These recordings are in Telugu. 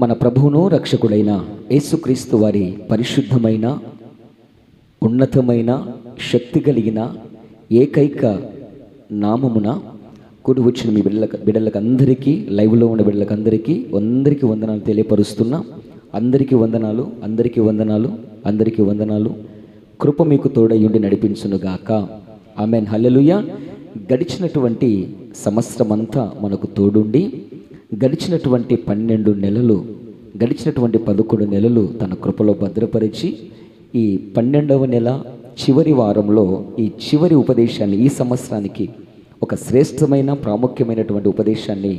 మన ప్రభువును రక్షకుడైన యేసుక్రీస్తు వారి పరిశుద్ధమైన ఉన్నతమైన శక్తి కలిగిన ఏకైక నామమున కూడి వచ్చిన మీ బిడ్డలకు అందరికీ, లైవ్లో ఉన్న బిడ్డలకు అందరికీ వందనాలు తెలియపరుస్తున్నా. అందరికీ వందనాలు, అందరికీ వందనాలు, అందరికీ వందనాలు. కృప మీకు తోడయ్యుండి నడిపించునుగాక. ఆమెన్. హల్లెలూయా. గడిచినటువంటి సంవత్సరమంతా మనకు తోడుండి గడిచినటువంటి 12 నెలలు, గడిచినటువంటి 11 నెలలు తన కృపలో భద్రపరిచి ఈ 12వ నెల చివరి వారంలో ఈ చివరి ఉపదేశాన్ని, ఈ సంవత్సరానికి ఒక శ్రేష్టమైన ప్రాముఖ్యమైనటువంటి ఉపదేశాన్ని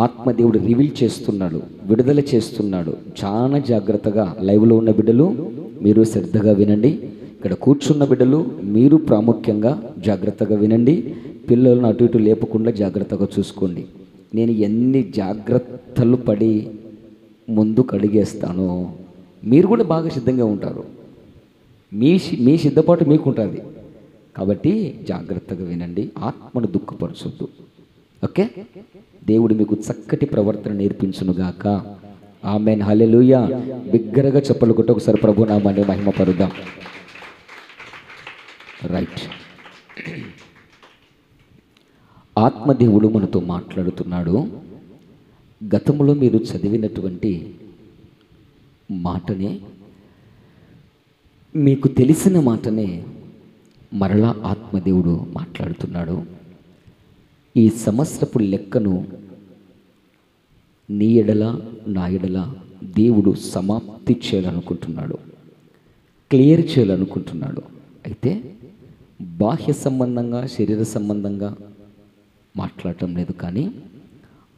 ఆత్మదేవుడు రివీల్ చేస్తున్నాడు, విడుదల చేస్తున్నాడు. చాలా జాగ్రత్తగా లైవ్లో ఉన్న బిడ్డలు మీరు శ్రద్ధగా వినండి. ఇక్కడ కూర్చున్న బిడ్డలు మీరు ప్రాముఖ్యంగా జాగ్రత్తగా వినండి. పిల్లలను అటు ఇటు లేపకుండా జాగ్రత్తగా చూసుకోండి. నేను ఎన్ని జాగ్రత్తలు పడి ముందుకు అడిగేస్తానో మీరు కూడా బాగా సిద్ధంగా ఉంటారు. మీ సిద్ధపాటు మీకు ఉంటుంది. కాబట్టి జాగ్రత్తగా వినండి, ఆత్మను దుఃఖపరచొద్దు. ఓకే? దేవుడు మీకు చక్కటి ప్రవర్తన నేర్పించునుగాక. ఆమెన్. హల్లెలూయా. బిగ్గరగా చెప్పలు కొట్టి ఒకసారి ప్రభునామాన్ని మహిమపరుద్దాం. రైట్. ఆత్మదేవుడు మనతో మాట్లాడుతున్నాడు. గతంలో మీరు చదివినటువంటి మాటనే, మీకు తెలిసిన మాటనే మరలా ఆత్మదేవుడు మాట్లాడుతున్నాడు. ఈ సంవత్సరపు లెక్కను నీ ఎడల నా ఎడల దేవుడు సమాప్తి చేయాలనుకుంటున్నాడు, క్లియర్ చేయాలనుకుంటున్నాడు. అయితే బాహ్య సంబంధంగా, శరీర సంబంధంగా మాట్లాడటం లేదు, కానీ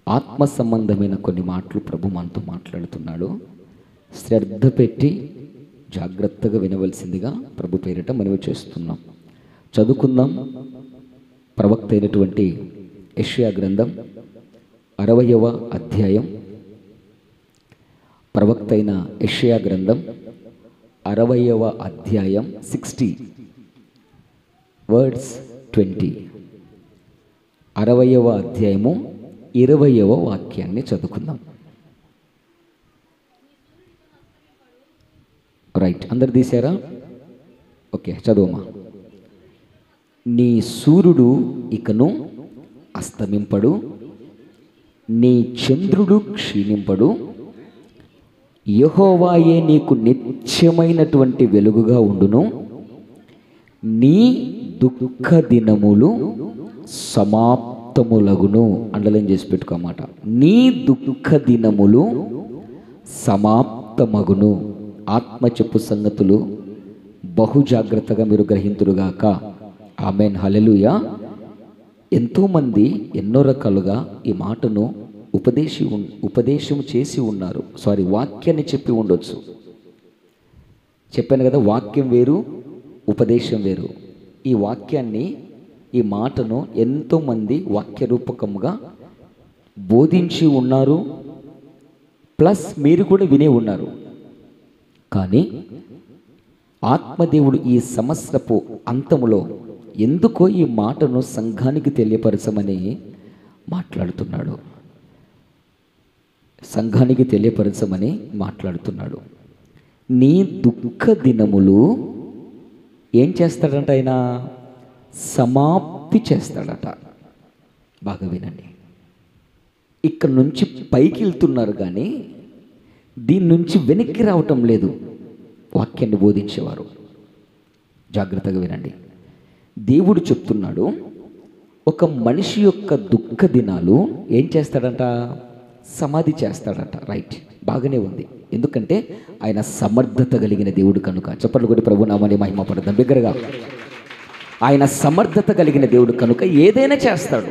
ఆత్మ సంబంధమైన కొన్ని మాటలు ప్రభు మనతో మాట్లాడుతున్నాడు. శ్రద్ధ పెట్టి జాగ్రత్తగా వినవలసిందిగా ప్రభు పేరిట మనవి చేస్తున్నాం. చదువుకుందాం. ప్రవక్త అయినటువంటి యెషయా గ్రంథం 60వ అధ్యాయం. ప్రవక్త అయిన యెషయా గ్రంథం 60వ అధ్యాయం 60 వర్డ్స్ 20. 60వ అధ్యాయము 20వ వాక్యాన్ని చదువుకుందాం. రైట్, అందరు తీశారా? ఓకే, చదువుమా. నీ సూర్యుడు ఇకను అస్తమింపడు, నీ చంద్రుడు క్షీణింపడు. యెహోవాయే నీకు నిత్యమైనటువంటి వెలుగుగా ఉండును. నీ దుఃఖ దినములు సమాప్తములగును. అండర్లైన్ చేసి పెట్టుకోమాట. నీ దుఃఖ దినములు సమాప్తమగును. ఆత్మ చెప్పు సంగతులు బహు జాగ్రత్తగా మీరు గ్రహింతురుగాక. ఆమెన్. హల్లెలూయా. ఎంతోమంది ఎన్నో రకాలుగా ఈ మాటను ఉపదేశం చేసి ఉన్నారు. వాక్యాన్ని చెప్పి ఉండొచ్చు. చెప్పాను కదా, వాక్యం వేరు, ఉపదేశం వేరు. ఈ వాక్యాన్ని, ఈ మాటను ఎంతోమంది వాక్య రూపకంగా బోధించి ఉన్నారు, ప్లస్ మీరు కూడా వినే ఉన్నారు. కానీ ఆత్మదేవుడు ఈ సంవత్సరపు అంతములో ఎందుకో ఈ మాటను సంఘానికి తెలియపరచమని మాట్లాడుతున్నాడు. సంఘానికి తెలియపరచమని మాట్లాడుతున్నాడు. నీ దుఃఖ దినములు ఏం చేస్తాడంట? ఆయన సమాప్తి చేస్తాడట. బాగా వినండి. ఇక్కడ నుంచి పైకి వెళ్తున్నారు, కానీ దీని నుంచి వెనక్కి రావటం లేదు వాక్యాన్ని బోధించేవారు. జాగ్రత్తగా వినండి. దేవుడు చెప్తున్నాడు, ఒక మనిషి యొక్క దుఃఖ దినాలు ఏం చేస్తాడంట? సమాధి చేస్తాడట. రైట్, బాగానే ఉంది. ఎందుకంటే ఆయన సమర్థత కలిగిన దేవుడు కనుక. చెప్పండి కూడా ప్రభునామాన్ని మహిమపడదాం బిగ్గరగా. ఆయన సమర్థత కలిగిన దేవుడు కనుక ఏదైనా చేస్తాడు.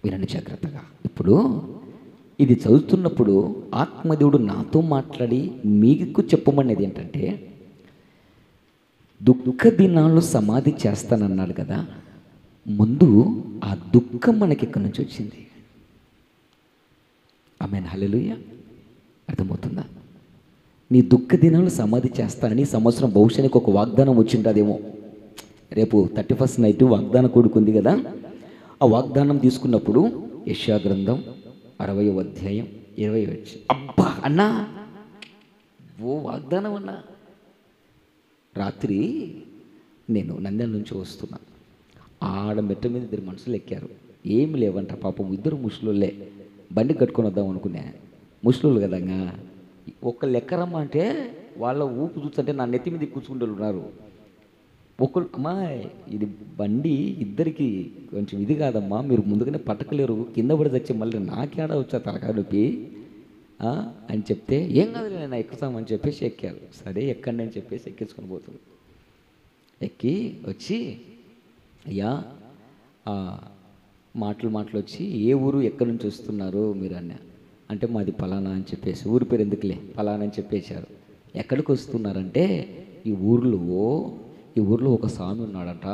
వినండి జాగ్రత్తగా. ఇప్పుడు ఇది చదువుతున్నప్పుడు ఆత్మదేవుడు నాతో మాట్లాడి మీకు చెప్పమనేది ఏంటంటే, దుఃఖ దినాలు సమాధి చేస్తానన్నాడు కదా, ముందు ఆ దుఃఖం మనకి ఇక్కడి నుంచి వచ్చింది. ఆమేన్. హల్లెలూయా. అర్థమవుతుందా? నీ దుఃఖ దినాలు సమాధి చేస్తానని సంవత్సరం భవిష్యానికి ఒక వాగ్దానం వచ్చింటుందేమో. రేపు 31st నైట్ వాగ్దానం కొడుకుంది కదా, ఆ వాగ్దానం తీసుకున్నప్పుడు యెషయా గ్రంథం 60వ అధ్యాయం 20 వచ్చి అబ్బా అన్నా, ఓ వాగ్దానం అన్నా. రాత్రి నేను నంద్యాల నుంచి వస్తున్నా, ఆడ మెట్ట మీద 2 మనుషులు ఎక్కారు. ఏమి లేవంట పాపం, 2 ముసలోళ్ళే. బండి కట్టుకొని వద్దాం అనుకున్నా, ముసలోళ్ళు కదంగా. ఒకళ్ళు ఎక్కరమ్మా అంటే వాళ్ళ ఊపు చూస్తుంటే నా నెత్తి మీద కూర్చుంటూ ఉన్నారు. ఒకళ్ళు అమ్మాయి ఇది బండి ఇద్దరికి కొంచెం ఇది కాదమ్మా, మీరు ముందుగానే పట్టకలేరు, కింద పడి తెచ్చి మళ్ళీ నాకేడా వచ్చా తలకాయ నొప్పి అని చెప్తే, ఏం కాదు నేను ఎక్కుతామని చెప్పేసి ఎక్కారు. సరే ఎక్కండి అని చెప్పేసి ఎక్కించుకొని పోతుంది. ఎక్కి వచ్చి అయ్యా మాటలు వచ్చి ఏ ఊరు ఎక్కడి నుంచి వస్తున్నారు మీరు అన్న అంటే మాది పలానా అని చెప్పేసి, ఊరి పేరు ఎందుకులే పలానా అని చెప్పేశారు. ఎక్కడికి వస్తున్నారంటే ఈ ఊర్లో ఒక స్వామి ఉన్నాడంట,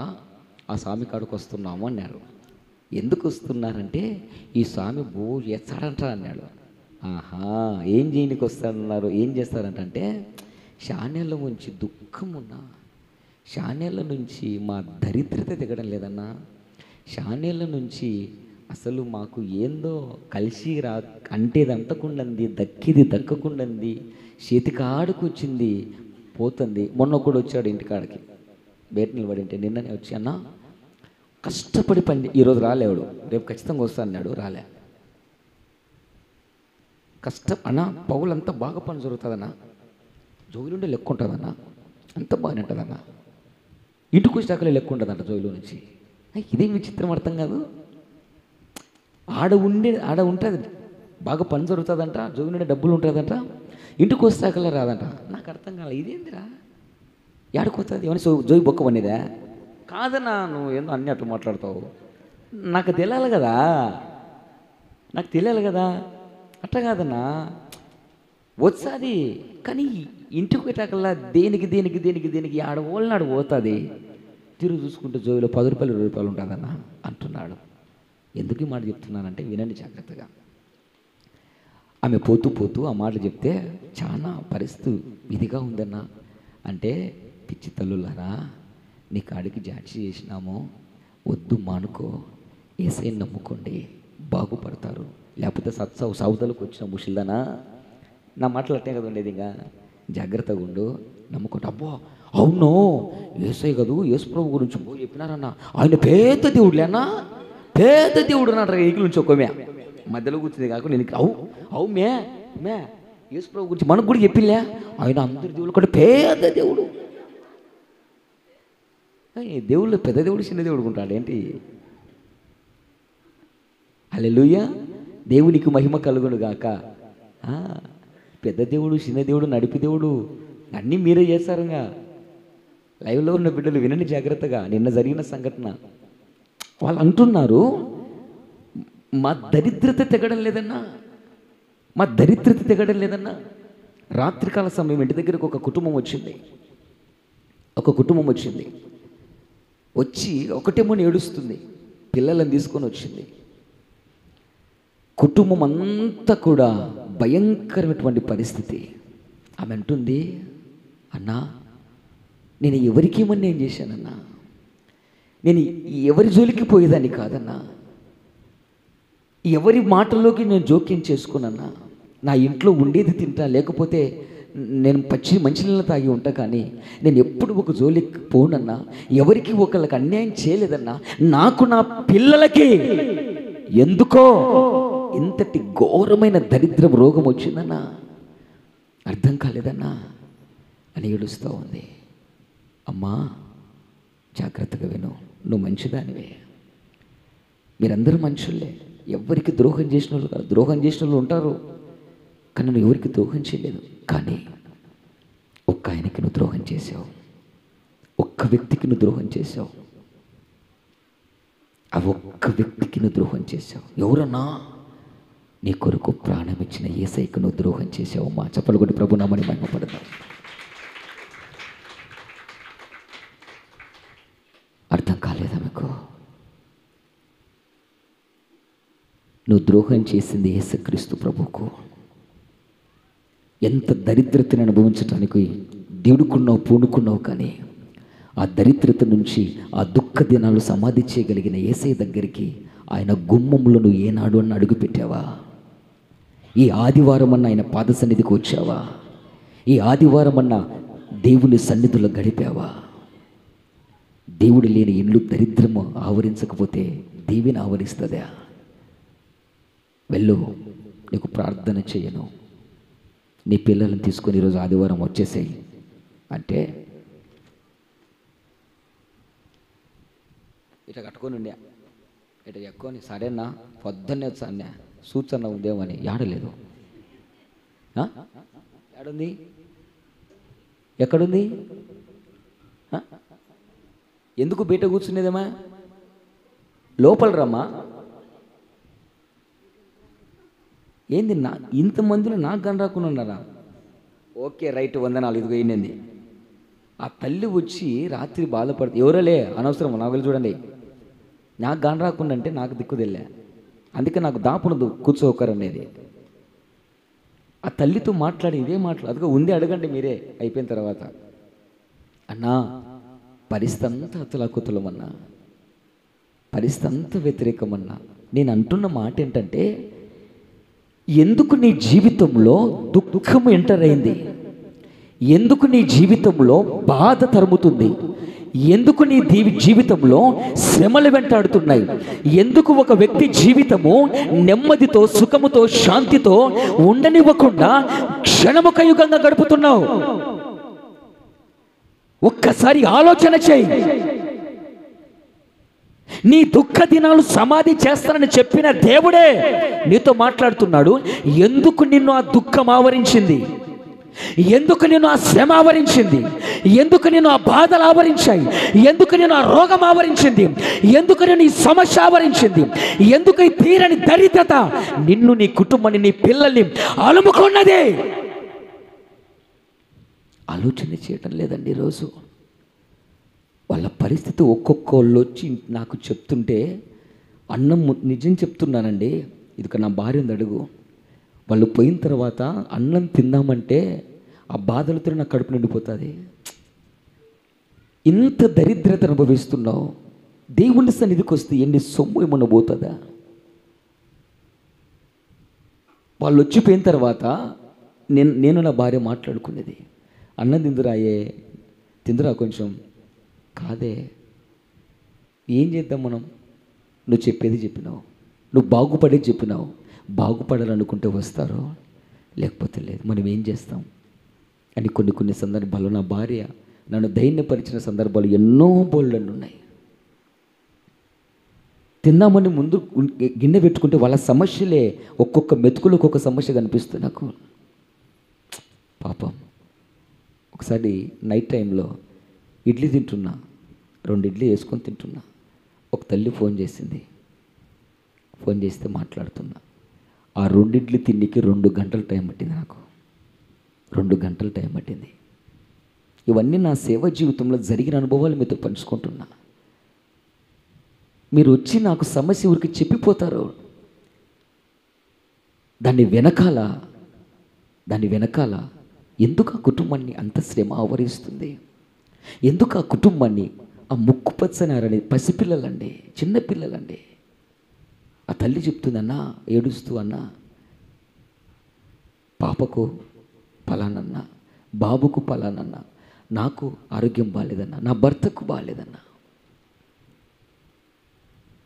ఆ స్వామి కాడికి వస్తున్నాము అన్నారు. ఎందుకు వస్తున్నారంటే ఈ స్వామి చేస్తాడంట అన్నాడు. ఆహా, ఏం చేయనికి వస్తాడన్నారు, ఏం చేస్తారంటే శాన్యాల నుంచి దుఃఖం ఉన్నా, శాన్యాల నుంచి మా దరిద్రత దిగడం లేదన్నా, శాన్యాల నుంచి అసలు మాకు ఏందో కలిసి అంటేది అంటకుండంది, దక్కిది దక్కకుండంది, చేతికాడికి వచ్చింది పోతుంది. మొన్న కూడా వచ్చాడు ఇంటికాడికి, బయట నిలబడింటే నిన్ననే వచ్చి అన్న కష్టపడి పని, ఈరోజు రాలేవాడు, రేపు ఖచ్చితంగా వస్తా అన్నాడు, రాలే. అన్న పౌలంతా బాగా పని జరుగుతుందన్నా, జోయిలుండే లెక్క ఉంటుందన్న, అంత బాగానే ఉంటుందన్న, ఇంటికి వచ్చాకలే లెక్క ఉంటుందంట జోయిలో నుంచి. ఇదేం విచిత్రం అర్థం కాదు. ఆడ ఉంటుంది బాగా పని జరుగుతుందంట, జోగి నుండి డబ్బులు ఉంటుందంట, ఇంటికి వస్తాకలే రాదంట. నాకు అర్థం కాలే, ఇదేందిరా ఏడుకొస్తుంది, ఏమని జోగి బొక్క పనిదా కాదన్నా, నువ్వు ఏందో అన్నీ అట్టు మాట్లాడతావు, నాకు తెలియాలి కదా, అట్లా కాదన్నా వచ్చాది. కానీ ఇంటికి పెట్టాకల్లా దేనికి ఆడవాళ్ళనాడు పోతుంది. తిరుగు చూసుకుంటే జోయిలో 10 రూపాయలు 20 రూపాయలు ఉంటుందన్న అంటున్నాడు. ఎందుకు ఈ మాట చెప్తున్నానంటే వినండి జాగ్రత్తగా. ఆమె పోతూ ఆ మాటలు చెప్తే చాలా పరిస్థితి ఇదిగా ఉందన్న. అంటే పిచ్చి తల్లులారా, నీ కాడికి జాడ్చి చేసినాము, వద్దు మానుకో, ఏసైని నమ్ముకోండి బాగుపడతారు. లేకపోతే సౌదలకు వచ్చిన ముషిల్దానా, నా మాటలు అట్టే కదా ఉండేది. ఇంకా జాగ్రత్తగా ఉండు, నమ్ముకోండి. అబ్బో అవును, ఏసై కదూ, యేసు ప్రభు గురించి చెప్పినారన్న, ఆయన పెద్ద దేవుడులేనా, పెద్ద దేవుడు అన్నాడు. ఎగిలి నుంచి ఒక్కమే మధ్యలో కూర్చుంది కాకుండా నేను అవు మే యేసు ప్రభు గురించి మనకు కూడా చెప్పింలే, ఆయన అందరి దేవుడు కూడా పెద్ద దేవుడు. దేవుళ్ళు పెద్ద దేవుడు చిన్న దేవుడు ఉంటాడు ఏంటి? హల్లెలూయా, దేవునికి మహిమ కలుగును గాక. పెద్ద దేవుడు చిన్న దేవుడు నడిపి దేవుడు అన్నీ మీరే చేస్తారుగా. లైవ్లో ఉన్న బిడ్డలు వినండి జాగ్రత్తగా. నిన్న జరిగిన సంఘటన వాళ్ళు అంటున్నారు, మా దరిద్రత తెగడం లేదన్నా, రాత్రికాల సమయం ఇంటి దగ్గరకు ఒక కుటుంబం వచ్చింది. వచ్చి ఒకటేమో ఏడుస్తుంది, పిల్లలను తీసుకొని వచ్చింది. కుటుంబం అంతా కూడా భయంకరమైనటువంటి పరిస్థితి. ఆమె అంటుంది, అన్నా నేను ఎవరికి ఏమన్నా ఏం చేశానన్నా, నేను ఎవరి జోలికి పోయేదాన్ని కాదన్నా, ఎవరి మాటల్లోకి నేను జోక్యం చేసుకున్నా, నా ఇంట్లో ఉండేది తింటా, లేకపోతే నేను మంచినీళ్ళు తాగి ఉంటా, కానీ నేను ఎప్పుడు ఒక జోలికి పోనన్నా, ఎవరికి ఒకళ్ళకి అన్యాయం చేయలేదన్నా, నాకు నా పిల్లలకి ఎందుకో ఇంతటి ఘోరమైన దరిద్ర రోగం వచ్చిందన్నా, అర్థం కాలేదన్నా అని ఏడుస్తూ ఉంది. అమ్మా జాగ్రత్తగా విను, నువ్వు మంచిదానివే, మీరందరూ మనుషుల్లే, ఎవరికి ద్రోహం చేసిన వాళ్ళు కాదు. ద్రోహం చేసిన వాళ్ళు ఉంటారు, కానీ నువ్వు ఎవరికి ద్రోహం చేయలేదు. కానీ ఒక్క ఆయనకి నువ్వు ద్రోహం చేసావు, ఒక్క వ్యక్తికి నువ్వు ద్రోహం చేసావు, ఆ ఒక్క వ్యక్తికి నువ్వు ద్రోహం చేసావు. ఎవరన్నా? నీ కొరకు ప్రాణం ఇచ్చిన యేసయ్యకు నువ్వు ద్రోహం చేసావు. మా చెప్పలు కొట్టి ప్రభు నామని మహిమపడతావు. అర్థం కాలేదా మీకు? నువ్వు ద్రోహం చేసింది యేసుక్రీస్తు ప్రభువుకు. ఎంత దరిద్రతను అనుభవించడానికి పూనుకున్నావు, కానీ ఆ దరిద్రత నుంచి ఆ దుఃఖ దినాలు సమాధి చేయగలిగిన యేసయ్య దగ్గరికి, ఆయన గుమ్మంలో నువ్వు ఏనాడు అని అడుగు పెట్టావా? ఈ ఆదివారం అన్న ఆయన పాద సన్నిధికి వచ్చావా? ఈ ఆదివారం అన్న దేవుని సన్నిధిలో గడిపావా? దేవుడు లేని ఇల్లు దరిద్రము ఆవరించకపోతే దీవెన ఆవరిస్తుందా? వెళ్ళు, నీకు ప్రార్థన చేయను, నీ పిల్లలను తీసుకొని ఈరోజు ఆదివారం వచ్చేసేయి అంటే ఇట్లా కట్టుకొని ఉండే, ఇట్లా ఎక్కువని సరేనా పొద్దున్నే వచ్చాను సూచన ఉందేమని ఏడలేదు. ఏడుంది? ఎక్కడుంది? ఎందుకు బయట కూర్చునేదమ్మా? లోపల రమ్మా. ఏంది ఇంతమందిలో నాకు గన్ రాకుండా ఉన్నారా? ఓకే రైట్, వందనాలు. ఇదిగో ఏంది ఆ తల్లి వచ్చి రాత్రి బాధపడుతుంది. ఎవరోలే అనవసరం, నాకు వెళ్ళి చూడండి. నాకు గాని రాకుండా అంటే నాకు దిక్కుదెళ్ళా, అందుకే నాకు దాపునదు కూర్చోకరు అనేది. ఆ తల్లితో మాట్లాడి ఇదే అదిగో ఉంది, అడగండి మీరే అయిపోయిన తర్వాత. అన్నా పరిస్థితి అంతా అతలాకుతలమన్నా, పరిస్థితి అంతా వ్యతిరేకమన్నా. నేను అంటున్న మాట ఏంటంటే, ఎందుకు నీ జీవితంలో దుఃఖం ఎంటర్ అయింది? ఎందుకు నీ జీవితంలో బాధ తరుముతుంది? ఎందుకు నీ జీవితంలో శ్రమలు వెంటాడుతున్నాయి? ఎందుకు ఒక వ్యక్తి జీవితము నెమ్మదితో, సుఖముతో, శాంతితో ఉండనివ్వకుండా క్షణముక యుగంగా గడుపుతున్నావు? ఒక్కసారి ఆలోచన చేయి. నీ దుఃఖ దినాలు సమాధి చేస్తానని చెప్పిన దేవుడే నీతో మాట్లాడుతున్నాడు. ఎందుకు నిన్ను ఆ దుఃఖం ఆవరించింది? ఎందుకు నేను ఆ శ్రమ ఆవరించింది? ఎందుకు నేను ఆ బాధలు ఆవరించాయి? ఎందుకు నేను ఆ రోగం ఆవరించింది? ఎందుకు నేను ఈ సమస్య ఆవరించింది? ఎందుకు ఈ తీరని దరిద్రత నిన్ను, నీ కుటుంబాన్ని, నీ పిల్లల్ని అలుముకున్నదే? ఆలోచన చేయటం లేదండి. ఈరోజు వాళ్ళ పరిస్థితి ఒక్కొక్కళ్ళు వచ్చి నాకు చెప్తుంటే అన్నం, నిజం చెప్తున్నానండి, ఇది నా భార్యను అడుగు. వాళ్ళు పోయిన తర్వాత అన్నం తిందామంటే ఆ బాధలతో నా కడుపు నిండిపోతుంది. ఇంత దరిద్రత అనుభవిస్తున్నావు, దేవుని సన్నిధికి వస్తే ఎన్ని సొమ్ము ఏమన్నా పోతుందా? వాళ్ళు వచ్చిపోయిన తర్వాత నేను నా భార్య మాట్లాడుకునేది, అన్నం తిందురా కొంచెం. కాదే, ఏం చేద్దాం మనం? నువ్వు చెప్పేది చెప్పినావు, నువ్వు బాగుపడేది చెప్పినావు. బాగుపడాలనుకుంటే వస్తారు, లేకపోతే లేదు. మనం ఏం చేస్తాం అని కొన్ని సందర్భాల్లో నా భార్య నన్ను ధైర్యపరిచిన సందర్భాలు ఎన్నో బోల్డలు ఉన్నాయి. తిందామని ముందు గిన్నె పెట్టుకుంటే వాళ్ళ సమస్యలే ఒక్కొక్క మెతుకులు ఒక్కొక్క సమస్య కనిపిస్తుంది నాకు. పాపం. ఒకసారి నైట్ టైంలో ఇడ్లీ తింటున్నా, 2 ఇడ్లీ వేసుకొని తింటున్నా. ఒక తల్లి ఫోన్ చేసింది. ఫోన్ చేస్తే మాట్లాడుతున్నా. ఆ 2 ఇడ్లీ తిండికి 2 గంటలు టైం పట్టింది నాకు. 2 గంటలు టైం పట్టింది. ఇవన్నీ నా సేవ జీవితంలో జరిగిన అనుభవాలు మీతో పంచుకుంటున్నా. మీరు వచ్చి నాకు సమస్య ఊరికి చెప్పిపోతారు. దాని వెనకాల ఎందుకు ఆ కుటుంబాన్ని అంత శ్రమ ఆవరిస్తుంది? ఎందుకు ఆ కుటుంబాన్ని ఆ ముక్కు పచ్చనారని పసిపిల్లలండి, చిన్నపిల్లలండి. ఆ తల్లి చెప్తుందన్నా, ఏడుస్తూ అన్నా, పాపకు పలానన్నా, బాబుకు పలానన్నా, నాకు ఆరోగ్యం బాగాలేదన్నా, నా భర్తకు బాగాలేదన్నా.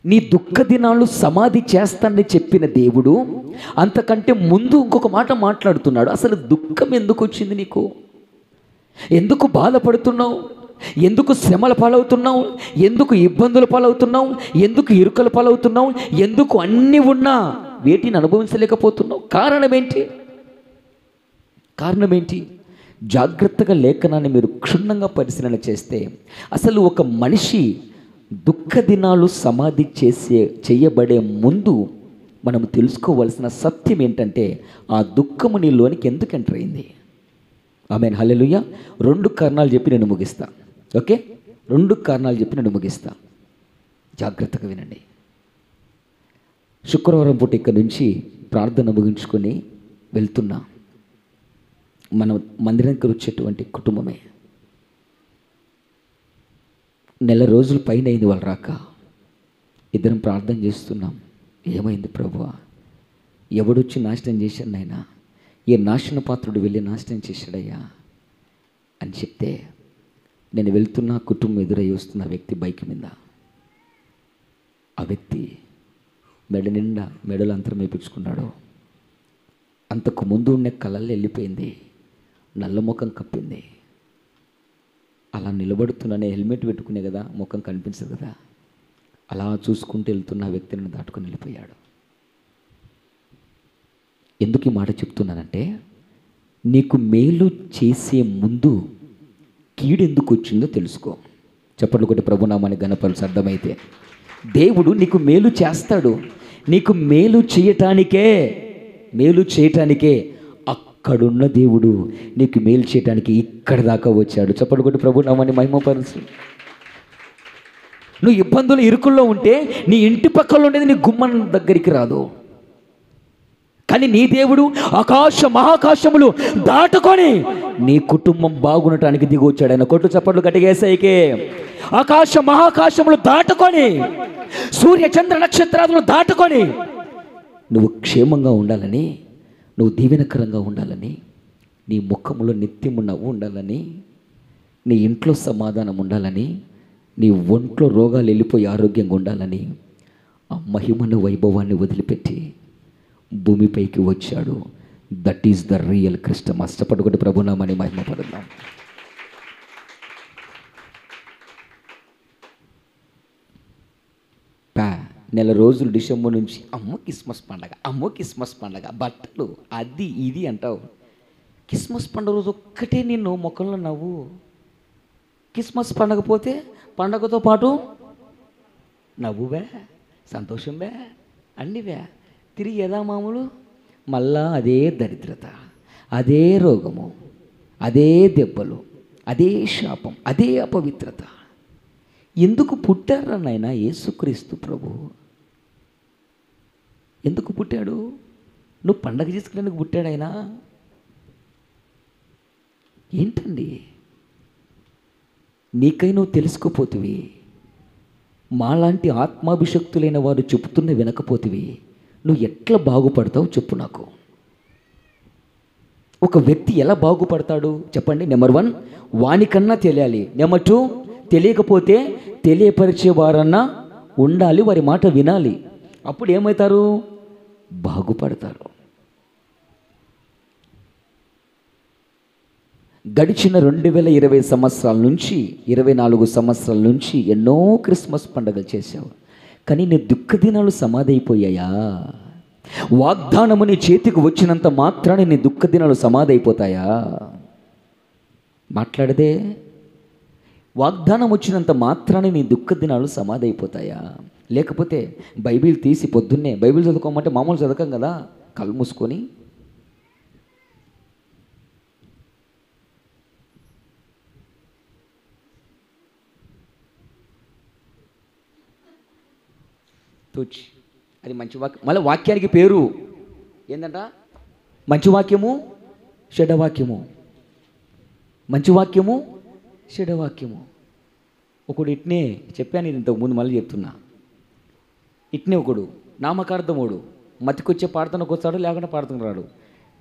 నీ దుఃఖ దినాలు సమాధి చేస్తానని చెప్పిన దేవుడు అంతకంటే ముందు ఇంకొక మాట మాట్లాడుతున్నాడు. అసలు దుఃఖం ఎందుకు వచ్చింది నీకు? ఎందుకు బాధపడుతున్నావు? ఎందుకు శ్రమల పాలవుతున్నావు? ఎందుకు ఇబ్బందుల పాలవుతున్నావు? ఎందుకు ఇరుకల పాలవుతున్నావు? ఎందుకు అన్నీ ఉన్నా వేటిని అనుభవించలేకపోతున్నావు? కారణం ఏంటి? జాగ్రత్తగా లేఖనాన్ని మీరు క్షుణ్ణంగా పరిశీలన చేస్తే అసలు ఒక మనిషి దుఃఖ దినాలు సమాధి చేయబడే ముందు మనం తెలుసుకోవాల్సిన సత్యం ఏంటంటే, ఆ దుఃఖము నీలోనికి ఎందుకు ఎంటర్ అయింది? ఆమేన్, హల్లెలూయా. 2 కారణాలు చెప్పి నేను ముగిస్తా. ఓకే, 2 కారణాలు చెప్పి నేను ముగిస్తా. జాగ్రత్తగా వినండి. శుక్రవారం పూట ఇక్కడ నుంచి ప్రార్థన ముగించుకొని వెళ్తున్నా. మన మందిరానికి వచ్చేటువంటి కుటుంబమే. 1 రోజుల పైన అయింది వాళ్ళు రాక. ఇద్దరం ప్రార్థన చేస్తున్నాం. ఏమైంది ప్రభువా? ఎవడొచ్చి నాశనం చేశాడు నాయనా, ఏ నాశన పాత్రుడు వెళ్ళి నాశనం చేశాడయ్యా అని చెప్తే, నేను వెళ్తున్న కుటుంబం ఎదురై వస్తున్న వ్యక్తి బైక్ మీద, ఆ వ్యక్తి మెడ నిండా మెడలు అంతరం వేయించుకున్నాడు. అంతకు ముందు ఉన్న కళ్ళల్లో వెళ్ళిపోయింది, నల్ల ముఖం కప్పింది. అలా నిలబడుతున్నానే, హెల్మెట్ పెట్టుకునే కదా, ముఖం కనిపించదు కదా, అలా చూసుకుంటూ వెళ్తున్న వ్యక్తిని దాటుకొని వెళ్ళిపోయాడు. ఎందుకు ఈ మాట చెప్తున్నానంటే, నీకు మేలు చేసే ముందు కీడు ఎందుకు వచ్చిందో తెలుసుకో. చప్పట్లు కొట్టి ప్రభునామాన్ని ఘనపరచు. అర్థమైతే దేవుడు నీకు మేలు చేస్తాడు. నీకు మేలు చేయటానికే అక్కడున్న దేవుడు నీకు మేలు చేయటానికి ఇక్కడ దాకా వచ్చాడు. చప్పట్లు కొట్టి ప్రభునామాన్ని మహిమపరచు. నువ్వు ఇబ్బందులు ఇరుకుల్లో ఉంటే నీ ఇంటి పక్కలో ఉండేది నీ గుమ్మం దగ్గరికి రాదు. కానీ నీ దేవుడు మహాకాశములు దాటుకొని నీ కుటుంబం బాగుండటానికి దిగి వచ్చాడు. ఆయన కొట్టు చప్పట్లు గట్టిగేసాయికే. మహాకాశములు దాటుకొని, సూర్య చంద్ర నక్షత్రాలను దాటుకొని నువ్వు క్షేమంగా ఉండాలని, నువ్వు దీవెనకరంగా ఉండాలని, నీ ముఖములో నిత్యము నవ్వు ఉండాలని, నీ ఇంట్లో సమాధానం ఉండాలని, నీ ఒంట్లో రోగాలు వెళ్ళిపోయి ఆరోగ్యంగా ఉండాలని ఆ మహిమను వైభవాన్ని వదిలిపెట్టి భూమిపైకి వచ్చాడు. That is the real Christmas. చప్పట్లు ప్రభునామాన్ని మహిమపడదాం. నెల రోజులు డిసెంబర్ నుంచి క్రిస్మస్ పండగ బట్టలు అది ఇది అంటావు. క్రిస్మస్ పండుగ రోజు ఒక్కటే నిన్ను ముఖంలో నవ్వు. క్రిస్మస్ పండగ పోతే పండగతో పాటు నవ్వువే, సంతోషంవే, అన్నివే. తిరిగి మామూలు మళ్ళా అదే దరిద్రత, అదే రోగము, అదే దెబ్బలు, అదే శాపం, అదే అపవిత్రత. ఎందుకు పుట్టారా నాయనా యేసుక్రీస్తు ప్రభు? ఎందుకు పుట్టాడు? నువ్వు పండగ చేసుకునేందుకు పుట్టాడు ఆయన? ఏంటండి నీకై నువ్వు తెలుసుకోపోతివి, మాలాంటి ఆత్మాభిషక్తులైన వారు చెబుతున్న వినకపోతివి, నువ్వు ఎట్లా బాగుపడతావు చెప్పు నాకు. ఒక వ్యక్తి ఎలా బాగుపడతాడు చెప్పండి? నెంబర్ 1, వానికన్నా తెలియాలి. నెంబర్ 2, తెలియకపోతే తెలియపరిచేవారన్నా ఉండాలి, వారి మాట వినాలి. అప్పుడు ఏమవుతారు? బాగుపడతారు. గడిచిన 2020 సంవత్సరాల నుంచి 24 సంవత్సరాల నుంచి ఎన్నో క్రిస్మస్ పండుగలు చేశావు. కానీ నీ దుఃఖ దినాలు సమాధి అయిపోయాయా? వాగ్దానము నీ చేతికి వచ్చినంత మాత్రాన్ని నీ దుఃఖ దినాలు సమాధి అయిపోతాయా? మాట్లాడదే. వాగ్దానం వచ్చినంత మాత్రాన్ని నీ దుఃఖ దినాలు సమాధి అయిపోతాయా? లేకపోతే బైబిల్ తీసి పొద్దున్నే బైబిల్ చదువుకోమంటే మామూలు చదవకం కదా, కళ్ళు మూసుకొని తూచి అది మంచి వాక్యం. మళ్ళీ వాక్యానికి పేరు ఏంటంట? మంచి వాక్యము, చెడ్డవాక్యము. మంచి వాక్యము, చెడ్డవాక్యము. ఒకడు ఇట్నే చెప్పాను, ఇది ఇంతకు ముందు మళ్ళీ చెప్తున్నా. ఇట్నే ఒకడు నామకార్థముడు, మతికొచ్చే పాడుతున్నకు వస్తాడు, లేకుండా పాడుతున్న రాడు.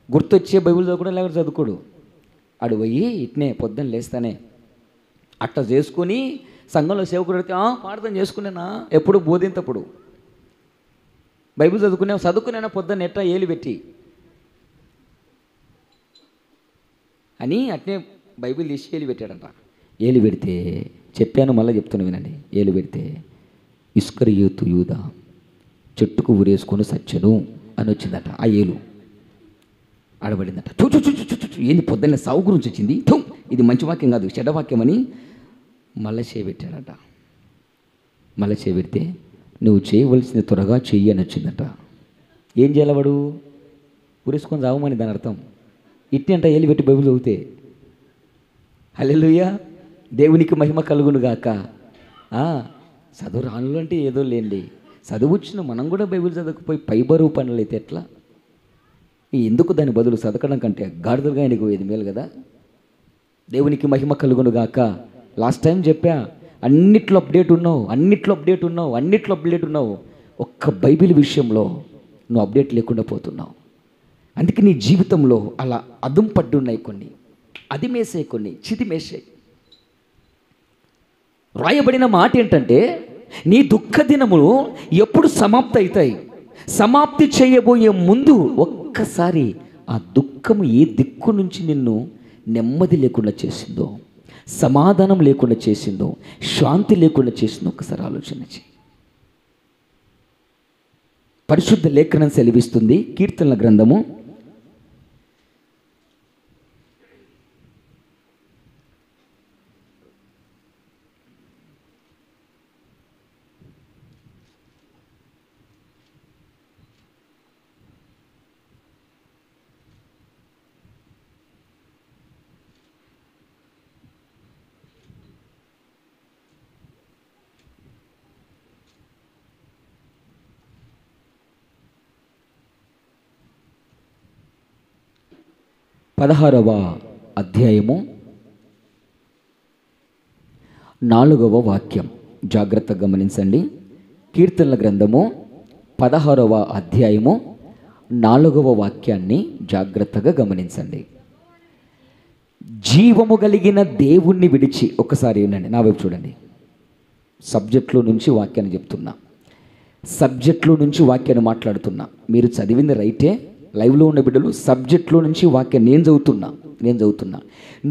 గుర్తొచ్చే బైబిల్ చదువుకోవడం లేకుండా చదువుకోడు. అడు పోయి ఇట్నే పొద్దున్న లేస్తానే అట్లా చేసుకొని సంఘంలో సేవకుడు అడిగితే ప్రార్థన చేసుకునేనా, ఎప్పుడు బోధింతప్పుడు బైబిల్ చదువుకునేనా పొద్దున్న ఎట్లా ఏలు పెట్టి అని అట్నే బైబిల్ తీసి ఏలు పెట్టాడంట. ఏలు పెడితే చెప్పాను, మళ్ళీ చెప్తున్నా వినండి. ఏలు పెడితే ఇస్కరియోతు యూదా చెట్టుకు ఊరేసుకొని సచ్చను అని వచ్చిందట. ఆ ఏలు ఆడబడిందట. ఏంది పొద్దున్నే సావు గురించి వచ్చింది, ఇది మంచి వాక్యం కాదు చెడ్డవాక్యం అని మళ్ళీ చేయబెట్టాడట. మళ్ళీ చేయబెడితే నువ్వు చేయవలసింది త్వరగా చెయ్యి అని వచ్చిందట. ఏం చేయాలి వాడు? ఊరేసుకొని రావమని దాని అర్థం. ఇట్ని అంట ఏలు పెట్టి బైబిల్ చదివితే. హల్లెలూయా, దేవునికి మహిమ కలుగును గాక. చదువు రానులు అంటే ఏదో లేండి, చదువుచ్చిన మనం కూడా బైబిల్ చదవకపోయి పై బరువు పనులు అయితే ఎట్లా? ఎందుకు దాని బదులు చదవడం కంటే గాడిదలుగా ఆయనకు ఇది మేలు కదా. దేవునికి మహిమ కలుగును గాక. లాస్ట్ టైం చెప్పా, అన్నిట్లో అప్డేట్ ఉన్నావు. ఒక్క బైబిల్ విషయంలో నువ్వు అప్డేట్ లేకుండా పోతున్నావు. అందుకే నీ జీవితంలో అలా అదుం పడ్డున్నాయి కొన్ని, అది మేసే కొన్ని, చిది మేసే. రాయబడిన మాట ఏంటంటే నీ దుఃఖ దినములు ఎప్పుడు సమాప్తి అవుతాయి, సమాప్తి చేయబోయే ముందు ఒక్కసారి ఆ దుఃఖం ఏ దిక్కు నుంచి నిన్ను నెమ్మది లేకుండా చేసిందో, సమాధానం లేకుండా చేసిందో, శాంతి లేకుండా చేసిందో ఒకసారి ఆలోచన చేయి. పరిశుద్ధ లేఖనం సెలవిస్తుంది, కీర్తనల గ్రంథము 16వ అధ్యాయము 4వ వాక్యం. జాగ్రత్తగా గమనించండి. కీర్తనల గ్రంథము 16వ అధ్యాయము 4వ వాక్యాన్ని జాగ్రత్తగా గమనించండి. జీవము కలిగిన దేవుణ్ణి విడిచి, ఒక్కసారి వినండి, నా వైపు చూడండి. సబ్జెక్ట్లో నుంచి వాక్యాన్ని చెప్తున్నా, సబ్జెక్ట్లో నుంచి వాక్యాన్ని మాట్లాడుతున్నా. మీరు చదివింది రైటే, లైవ్లో ఉన్న బిడ్డలు సబ్జెక్ట్లో నుంచి వాక్యం నేను చదువుతున్నా.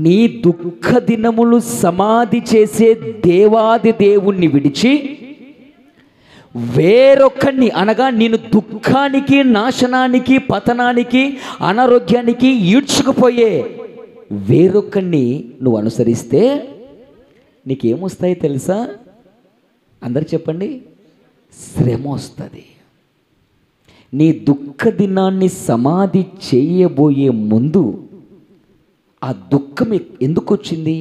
నీ దుఃఖ దినములు సమాధి చేసే దేవాది దేవుణ్ణి విడిచి వేరొకరిని, అనగా నేను దుఃఖానికి, నాశనానికి, పతనానికి, అనారోగ్యానికి ఈడ్చుకుపోయే వేరొకరిని నువ్వు అనుసరిస్తే నీకేమొస్తాయి తెలుసా? అందరు చెప్పండి. శ్రమ వస్తుంది. నీ దుఃఖ దినాన్ని సమాధి చేయబోయే ముందు ఆ దుఃఖం ఎందుకు వచ్చింది?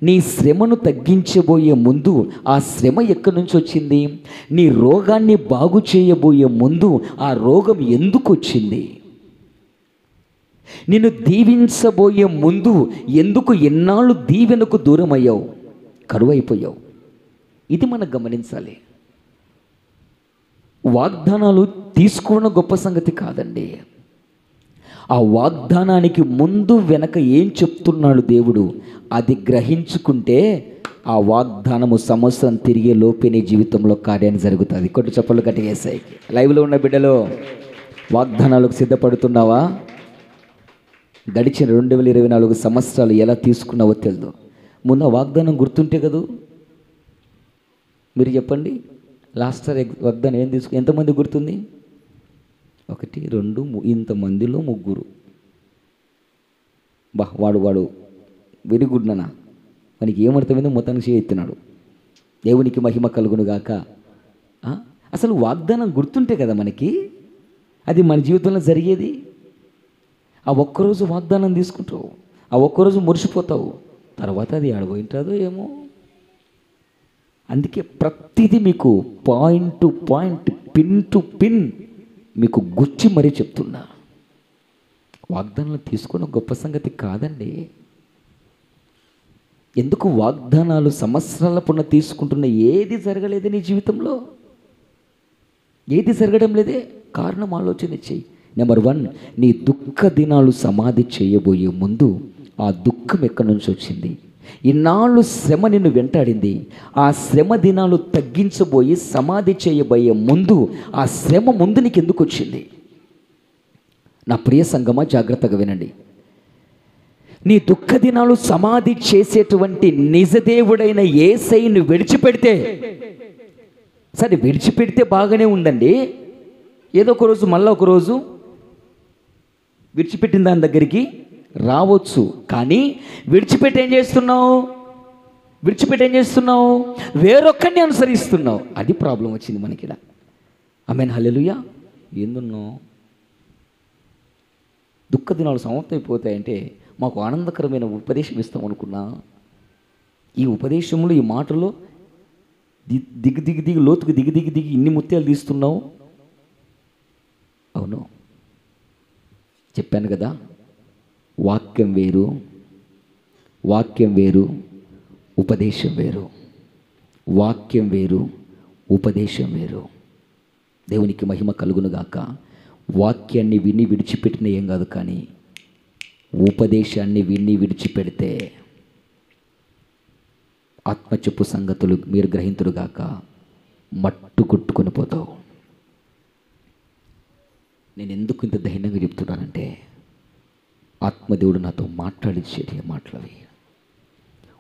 నీ శ్రమను తగ్గించబోయే ముందు ఆ శ్రమ ఎక్కడి నుంచి వచ్చింది? నీ రోగాన్ని బాగు చేయబోయే ముందు ఆ రోగం ఎందుకు వచ్చింది? నిన్ను దీవించబోయే ముందు ఎందుకు ఎన్నాళ్ళు దీవెనకు దూరం అయ్యావు, కరువైపోయావు? ఇది మనం గమనించాలి. వాగ్దానాలు తీసుకోవడం గొప్ప సంగతి కాదండి. ఆ వాగ్దానానికి ముందు వెనక ఏం చెప్తున్నాడు దేవుడు, అది గ్రహించుకుంటే ఆ వాగ్దానము సంవత్సరం తిరిగే లోపే నీ జీవితంలో కార్యాన్ని జరుగుతుంది. కొట్టు చప్పలు కట్టేసాయి. లైవ్లో ఉన్న బిడ్డలో వాగ్దానాలకు సిద్ధపడుతున్నావా? గడిచిన 2024 సంవత్సరాలు ఎలా తీసుకున్నావో తెలియదు. ముందు ఆ వాగ్దానం గుర్తుంటే కదూ. మీరు చెప్పండి, లాస్ట్ సార్ వాగ్దానం ఏం ఎంతమంది గుర్తుంది? 1, 2, ఇంతమందిలో 3. వాడు వెరీ గుడ్ నాన్న, మనకి ఏమర్థమైందో మొత్తానికి చేయెత్తున్నాడు. దేవునికి మహిమ కలుగును గాక. అసలు వాగ్దానం గుర్తుంటే కదా మనకి అది మన జీవితంలో జరిగేది. ఆ ఒక్కరోజు వాగ్దానం తీసుకుంటావు, ఆ ఒక్కరోజు మురిసిపోతావు, తర్వాత అది ఆడబోయింటాదో ఏమో. అందుకే ప్రతిదీ మీకు point to point, pin to pin మీకు గుచ్చి మరీ చెప్తున్నా. వాగ్దానాలు తీసుకోవడం గొప్ప సంగతి కాదండి. ఎందుకు వాగ్దానాలు సంవత్సరాల పున్న తీసుకుంటున్న ఏది జరగలేదే నీ జీవితంలో? ఏది జరగడం లేదే? కారణం ఆలోచన చెయ్యి. నెంబర్ 1, నీ దుఃఖ దినాలు సమాధి చేయబోయే ముందు ఆ దుఃఖం ఎక్కడి నుంచి వచ్చింది? ఇన్నాళ్ళు శ్రమ నిన్ను వెంటాడింది. ఆ శ్రమ దినాలు తగ్గించబోయి సమాధి చేయబోయే ముందు ఆ శ్రమ ముందు నీకు ఎందుకు వచ్చింది? నా ప్రియ సంగమా, జాగ్రత్తగా వినండి. నీ దుఃఖ దినాలు సమాధి చేసేటువంటి నిజదేవుడైన యేసయ్యను విడిచిపెడితే, సరే విడిచిపెడితే బాగానే ఉందండి. ఏదో ఒక రోజు మళ్ళీ ఒక రోజు విడిచిపెట్టిన దాని దగ్గరికి రావచ్చు. కానీ విడిచిపెట్టి ఏం చేస్తున్నావు? వేరొక్కరిని అనుసరిస్తున్నావు. అది ప్రాబ్లం వచ్చింది మనకి. ఆమేన్, హల్లెలూయా. ఎందున్నావు? దుఃఖ దినాలు సమాప్తమైపోతాయంటే మాకు ఆనందకరమైన ఉపదేశం ఇస్తాం అనుకున్నా. ఈ ఉపదేశంలో, ఈ మాటలో దిగి లోతుకు దిగి ఇన్ని ముత్యాలు తీస్తున్నావు. అవును, చెప్పాను కదా, వాక్యం వేరు, ఉపదేశం వేరు. వాక్యం వేరు, ఉపదేశం వేరు. దేవునికి మహిమ కలుగును గాక. వాక్యాన్ని విని విడిచిపెట్టిన ఏం కాదు, కానీ ఉపదేశాన్ని విని విడిచిపెడితే ఆత్మచెప్పు సంగతులు మీరు గ్రహింతురుగాక మట్టు కొట్టుకొని పోతావు. నేను ఎందుకు ఇంత ధైర్యంగా చెప్తున్నానంటే ఆత్మదేవుడు నాతో మాట్లాడించేటి మాటలవి.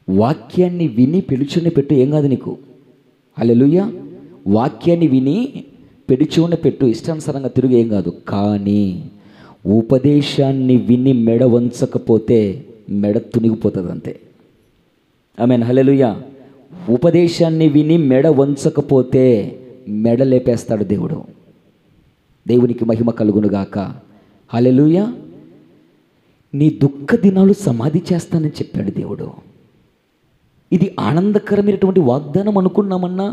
వాక్యాన్ని విని పెడుచుని పెట్టు ఏం కాదు నీకు. హల్లెలూయా. వాక్యాన్ని విని పెడుచుని పెట్టు, ఇష్టానుసారంగా తిరుగు ఏం కాదు. కానీ ఉపదేశాన్ని విని మెడ వంచకపోతే మెడ తునిగిపోతుంది అంతే. ఆమేన్. హల్లెలూయా. ఉపదేశాన్ని విని మెడ వంచకపోతే మెడ లేపేస్తాడు దేవుడు. దేవునికి మహిమ కలుగునుగాక. హల్లెలూయా. నీ దుఃఖ దినాలు సమాధి చేస్తానని చెప్పాడు దేవుడు. ఇది ఆనందకరమైనటువంటి వాగ్దానం అనుకున్నామన్నా,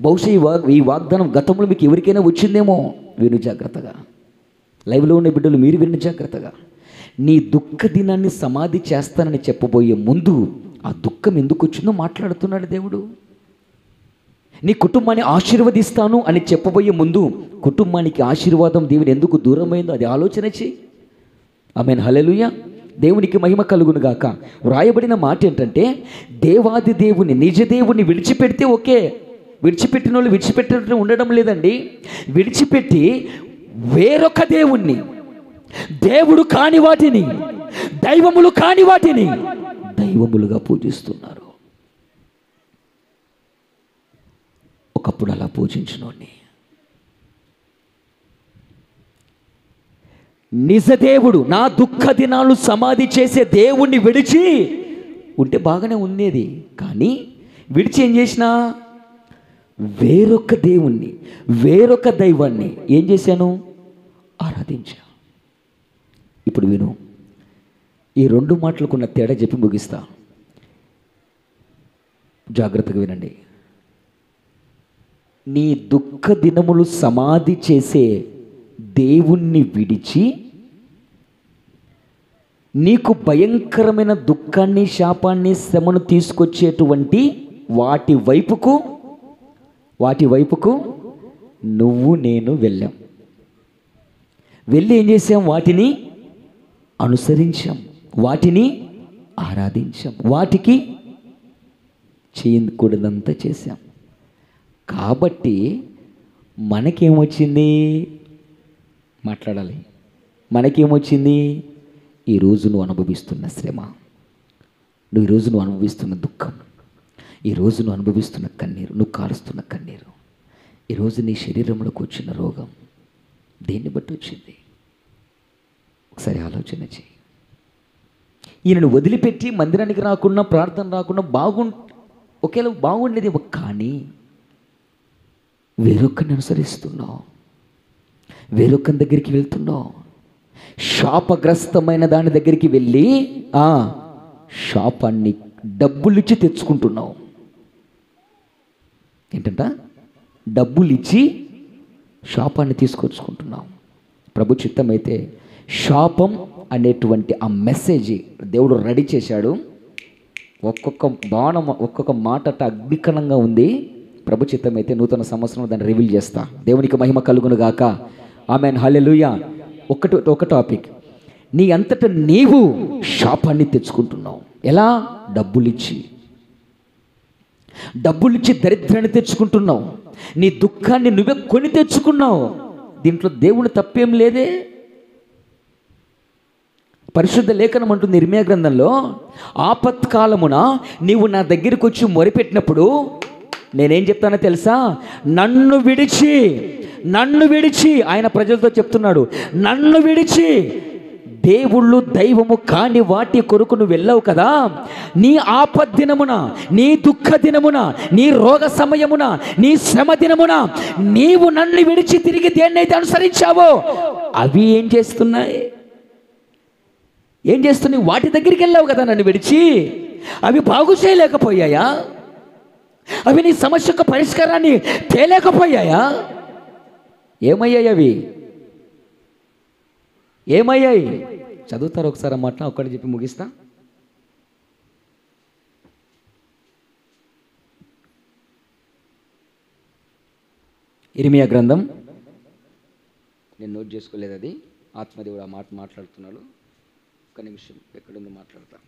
బహుశా ఈ వాగ్దానం గతంలో మీకు ఎవరికైనా వచ్చిందేమో. విను జాగ్రత్తగా, లైవ్లో ఉన్న బిడ్డలు మీరు విను జాగ్రత్తగా. నీ దుఃఖ దినాన్ని సమాధి చేస్తానని చెప్పబోయే ముందు ఆ దుఃఖం ఎందుకు వచ్చిందో మాట్లాడుతున్నాడు దేవుడు. నీ కుటుంబాన్ని ఆశీర్వదిస్తాను అని చెప్పబోయే ముందు కుటుంబానికి ఆశీర్వాదం దేవుని ఎందుకు దూరమైందో అది ఆలోచన చేయి. ఆమేన్. హల్లెలూయా. దేవునికి మహిమ కలుగును గాక. వ్రాయబడిన మాట ఏంటంటే, దేవాది దేవుని నిజ దేవుని విడిచిపెడితే ఓకే, విడిచిపెట్టిన వాళ్ళు విడిచిపెట్టినట్టు ఉండడం లేదండి. విడిచిపెట్టి వేరొక దేవుణ్ణి, దేవుడు కాని వాటిని, దైవములు కాని వాటిని దైవములుగా పూజిస్తున్నారు. ఒకప్పుడు అలా పూజించినోడిని నిజదేవుడు, నా దుఃఖ దినాలు సమాధి చేసే దేవుణ్ణి విడిచి ఉంటే బాగానే ఉండేది. కానీ విడిచి ఏం చేసినా వేరొక దేవుణ్ణి, వేరొక దైవాన్ని ఏం చేశాను? ఆరాధించా. ఇప్పుడు విను, ఈ రెండు మాటలకున్న తేడా చెప్పి ముగిస్తా. జాగ్రత్తగా వినండి. నీ దుఃఖ దినములు సమాధి చేసే దేవుణ్ణి విడిచి నీకు భయంకరమైన దుఃఖాన్ని, శాపాన్ని, శ్రమను తీసుకొచ్చేటువంటి వాటి వైపుకు నువ్వు నేను వెళ్ళాం. వెళ్ళి ఏం చేసాం? వాటిని అనుసరించాం, వాటిని ఆరాధించాం, వాటికి చేయకూడదంతా చేశాం. కాబట్టి మనకేమొచ్చింది? మాట్లాడాలి. మనకేమొచ్చింది? ఈరోజు నువ్వు అనుభవిస్తున్న శ్రమ, ఈరోజు నువ్వు అనుభవిస్తున్న దుఃఖం, ఈరోజు నువ్వు అనుభవిస్తున్న కన్నీరు, నువ్వు కారుస్తున్న కన్నీరు, ఈరోజు నీ శరీరంలోకి వచ్చిన రోగం దేన్ని బట్టి వచ్చింది? ఒకసారి ఆలోచన చేయి. ఈయనను వదిలిపెట్టి మందిరానికి రాకుండా, ప్రార్థన రాకుండా ఒకేలా బాగుండేది, కానీ వేరొక్కరిని అనుసరిస్తున్నావు, వేరొక్కరి దగ్గరికి వెళ్తున్నావు. శాపగ్రస్తమైన దాని దగ్గరికి వెళ్ళి ఆ శాపాన్ని డబ్బులిచ్చి తెచ్చుకుంటున్నావు. ఏంటంట? డబ్బులిచ్చి శాపాన్ని తీసుకొచ్చుకుంటున్నావు. ప్రభు చిత్తమైతే శాపం అనేటువంటి ఆ మెసేజ్ దేవుడు రెడీ చేశాడు. ఒక్కొక్క బాణం, ఒక్కొక్క మాట అగ్నికణంగా ఉంది. ప్రభు చిత్తమైతే నూతన సంవత్సరం దాన్ని రివీల్ చేస్తా. దేవునికి మహిమ కలుగును గాక. ఆమేన్. హల్లెలూయా. ఒక టాపిక్, నీ అంతట నీవు శాపాన్ని తెచ్చుకుంటున్నావు. ఎలా? డబ్బులిచ్చి దరిద్రాన్ని తెచ్చుకుంటున్నావు. నీ దుఃఖాన్ని నువ్వే కొని తెచ్చుకున్నావు. దీంట్లో దేవుని తప్పేం లేదే. పరిశుద్ధ లేఖనం అంటుంది ఇర్మీయా గ్రంథంలో, ఆపత్కాలమున నీవు నా దగ్గరికి వచ్చి మొరపెట్టినప్పుడు నేనేం చెప్తానో తెలుసా? నన్ను విడిచి ఆయన ప్రజలతో చెప్తున్నాడు, నన్ను విడిచి దేవుళ్ళు దైవము కాని వాటి కొరకు నువ్వు వెళ్ళావు కదా. నీ ఆపద్దినమున, నీ దుఃఖ దినమున, నీ రోగ సమయమున, నీ శ్రమ దినమున నీవు నన్ను విడిచి తిరిగి దేన్నైతే అనుసరించావో అవి ఏం చేస్తున్నాయి? వాటి దగ్గరికి వెళ్ళావు కదా నన్ను విడిచి. అవి బాగు చేయలేకపోయాయా? అవి నీ సమస్యకు పరిష్కారాన్ని తేలేకపోయాయా? ఏమయ్యాయి? అవి ఏమయ్యాయి? చదువుతారు ఒకసారి అన్నమాట, ఒక్కటి చెప్పి ముగిస్తా. ఇర్మీయా గ్రంథం నేను నోట్ చేసుకోలేదు, అది ఆత్మదేవుడు ఆ మాట మాట్లాడుతున్నాడు. ఒక్క నిమిషం, ఎక్కడుందో మాట్లాడతా.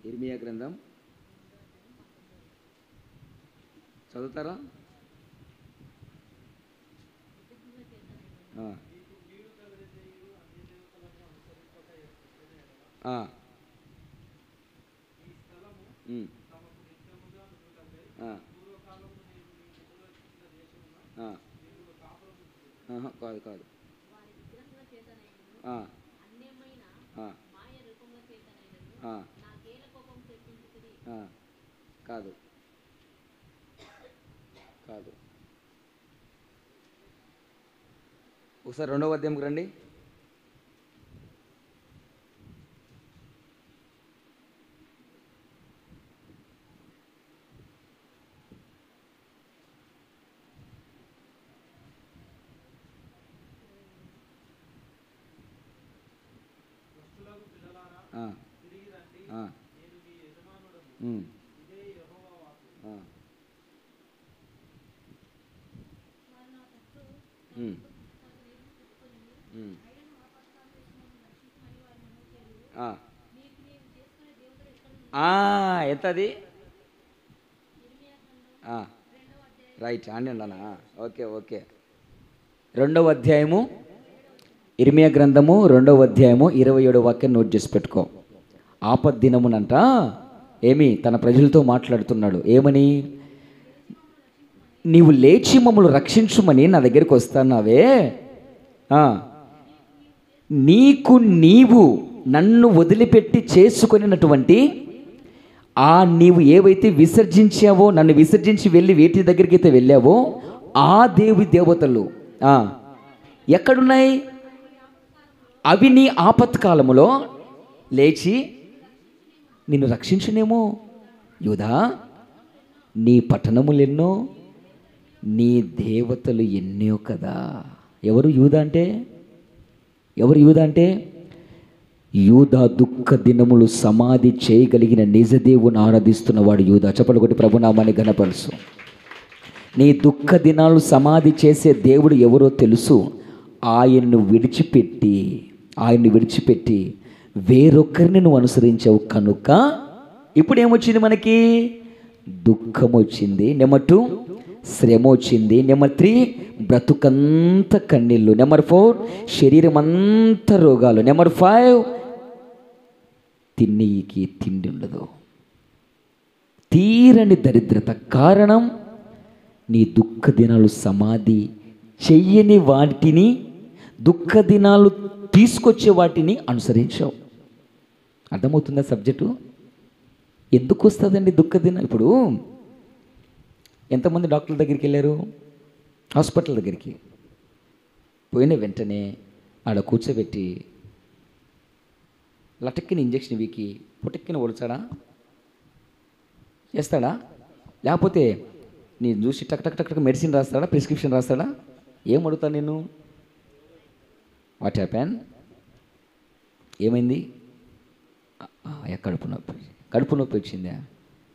ఇర్మియా గ్రంథం చదువుతారా? కాదు కాదు కాదు కాదు. ఒకసారి 2వ అధ్యాయంకి రండి. ఎంతది? రైట్ అండి అన్నా. Okay okay. 2వ అధ్యాయము ఇర్మియా గ్రంథము 2వ అధ్యాయము 27వ వాక్యం నోట్ చేసి పెట్టుకో. ఆపద్దినమునంట ఏమి తన ప్రజలతో మాట్లాడుతున్నాడు. ఏమని? నీవు లేచి మమ్మల్ని రక్షించుమని నా దగ్గరికి వస్తున్నావే, నీకు నీవు నన్ను వదిలిపెట్టి చేసుకునేటువంటి నీవు ఏవైతే విసర్జించావో, నన్ను విసర్జించి వెళ్ళి వేటి దగ్గరికి అయితే వెళ్ళావో ఆ దేవతలు ఎక్కడున్నాయి? అవి నీ ఆపత్కాలములో లేచి నిన్ను రక్షించునేమో. యూదా, నీ పట్టణములెన్నో, నీ దేవతలు ఎన్నో కదా. ఎవరు యూదా అంటే? ఎవరు యూదా అంటే? యూదా దుఃఖ దినములు సమాధి చేయగలిగిన నిజదేవుని ఆరాధిస్తున్నవాడు యూదా. చెప్పలు కొట్టి ప్రభునామాన్ని ఘనపరుచు. నీ దుఃఖ దినాలు సమాధి చేసే దేవుడు ఎవరో తెలుసు. ఆయన్ను విడిచిపెట్టి వేరొకరిని నువ్వు అనుసరించావు కనుక ఇప్పుడు ఏమొచ్చింది మనకి? దుఃఖం వచ్చింది. నెంబర్ 2 శ్రమ వచ్చింది. నెంబర్ 3 బ్రతుకంత కన్నీళ్ళు. నెంబర్ 4 శరీరం అంతా రోగాలు. నెంబర్ 5 తిన్నీకి తిండి ఉండదు, తీరని దరిద్రత. కారణం నీ దుఃఖ దినాలు సమాధి చెయ్యని వాటిని, దుఃఖ దినాలు తీసుకొచ్చే వాటిని అనుసరించావు. అర్థమవుతుందా సబ్జెక్టు? ఎందుకు వస్తుందండి దుఃఖ దినం? ఇప్పుడు ఎంతమంది డాక్టర్ దగ్గరికి వెళ్ళారు? హాస్పిటల్ దగ్గరికి పోయిన వెంటనే ఆడ కూర్చోబెట్టి లటక్కిన ఇంజక్షన్ వీకి పుటక్కిన ఒడిచాడా? చేస్తాడా? లేకపోతే నేను చూసి టక్ టక్ టక్ టక్ మెడిసిన్ రాస్తాడా? ప్రిస్క్రిప్షన్ రాస్తాడా? ఏం అడుగుతా నేను? What happen? ఏమైంది? కడుపు నొప్పి వచ్చిందా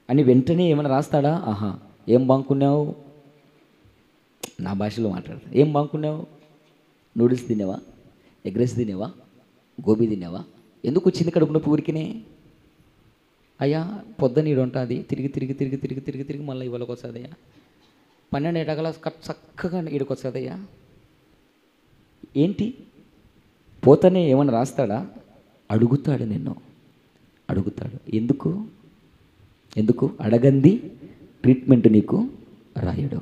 అని వెంటనే ఏమైనా రాస్తాడా? ఏం బాగున్నావు? నా భాషలో మాట్లాడతా. ఏం బాగున్నావు? నూడిల్స్ తినేవా? ఎగ్ రైస్ తినేవా? గోబీ తినేవా? ఎందుకు వచ్చింది కడుపు నొప్పి? ఊరికినే అయ్యా పొద్దున ఈడు ఉంటుంది, తిరిగి తిరిగి తిరిగి తిరిగి తిరిగి తిరిగి మళ్ళీ ఇవాళకి వస్తుందయ్యా, 12 ఏటగల చక్కగా ఈడికి వస్తుందయ్యా. ఏంటి? పోతనే ఏమన్నా రాస్తాడా? అడుగుతాడు, నిన్ను అడుగుతాడు. ఎందుకు అడగంది ట్రీట్మెంట్ నీకు రాయడు.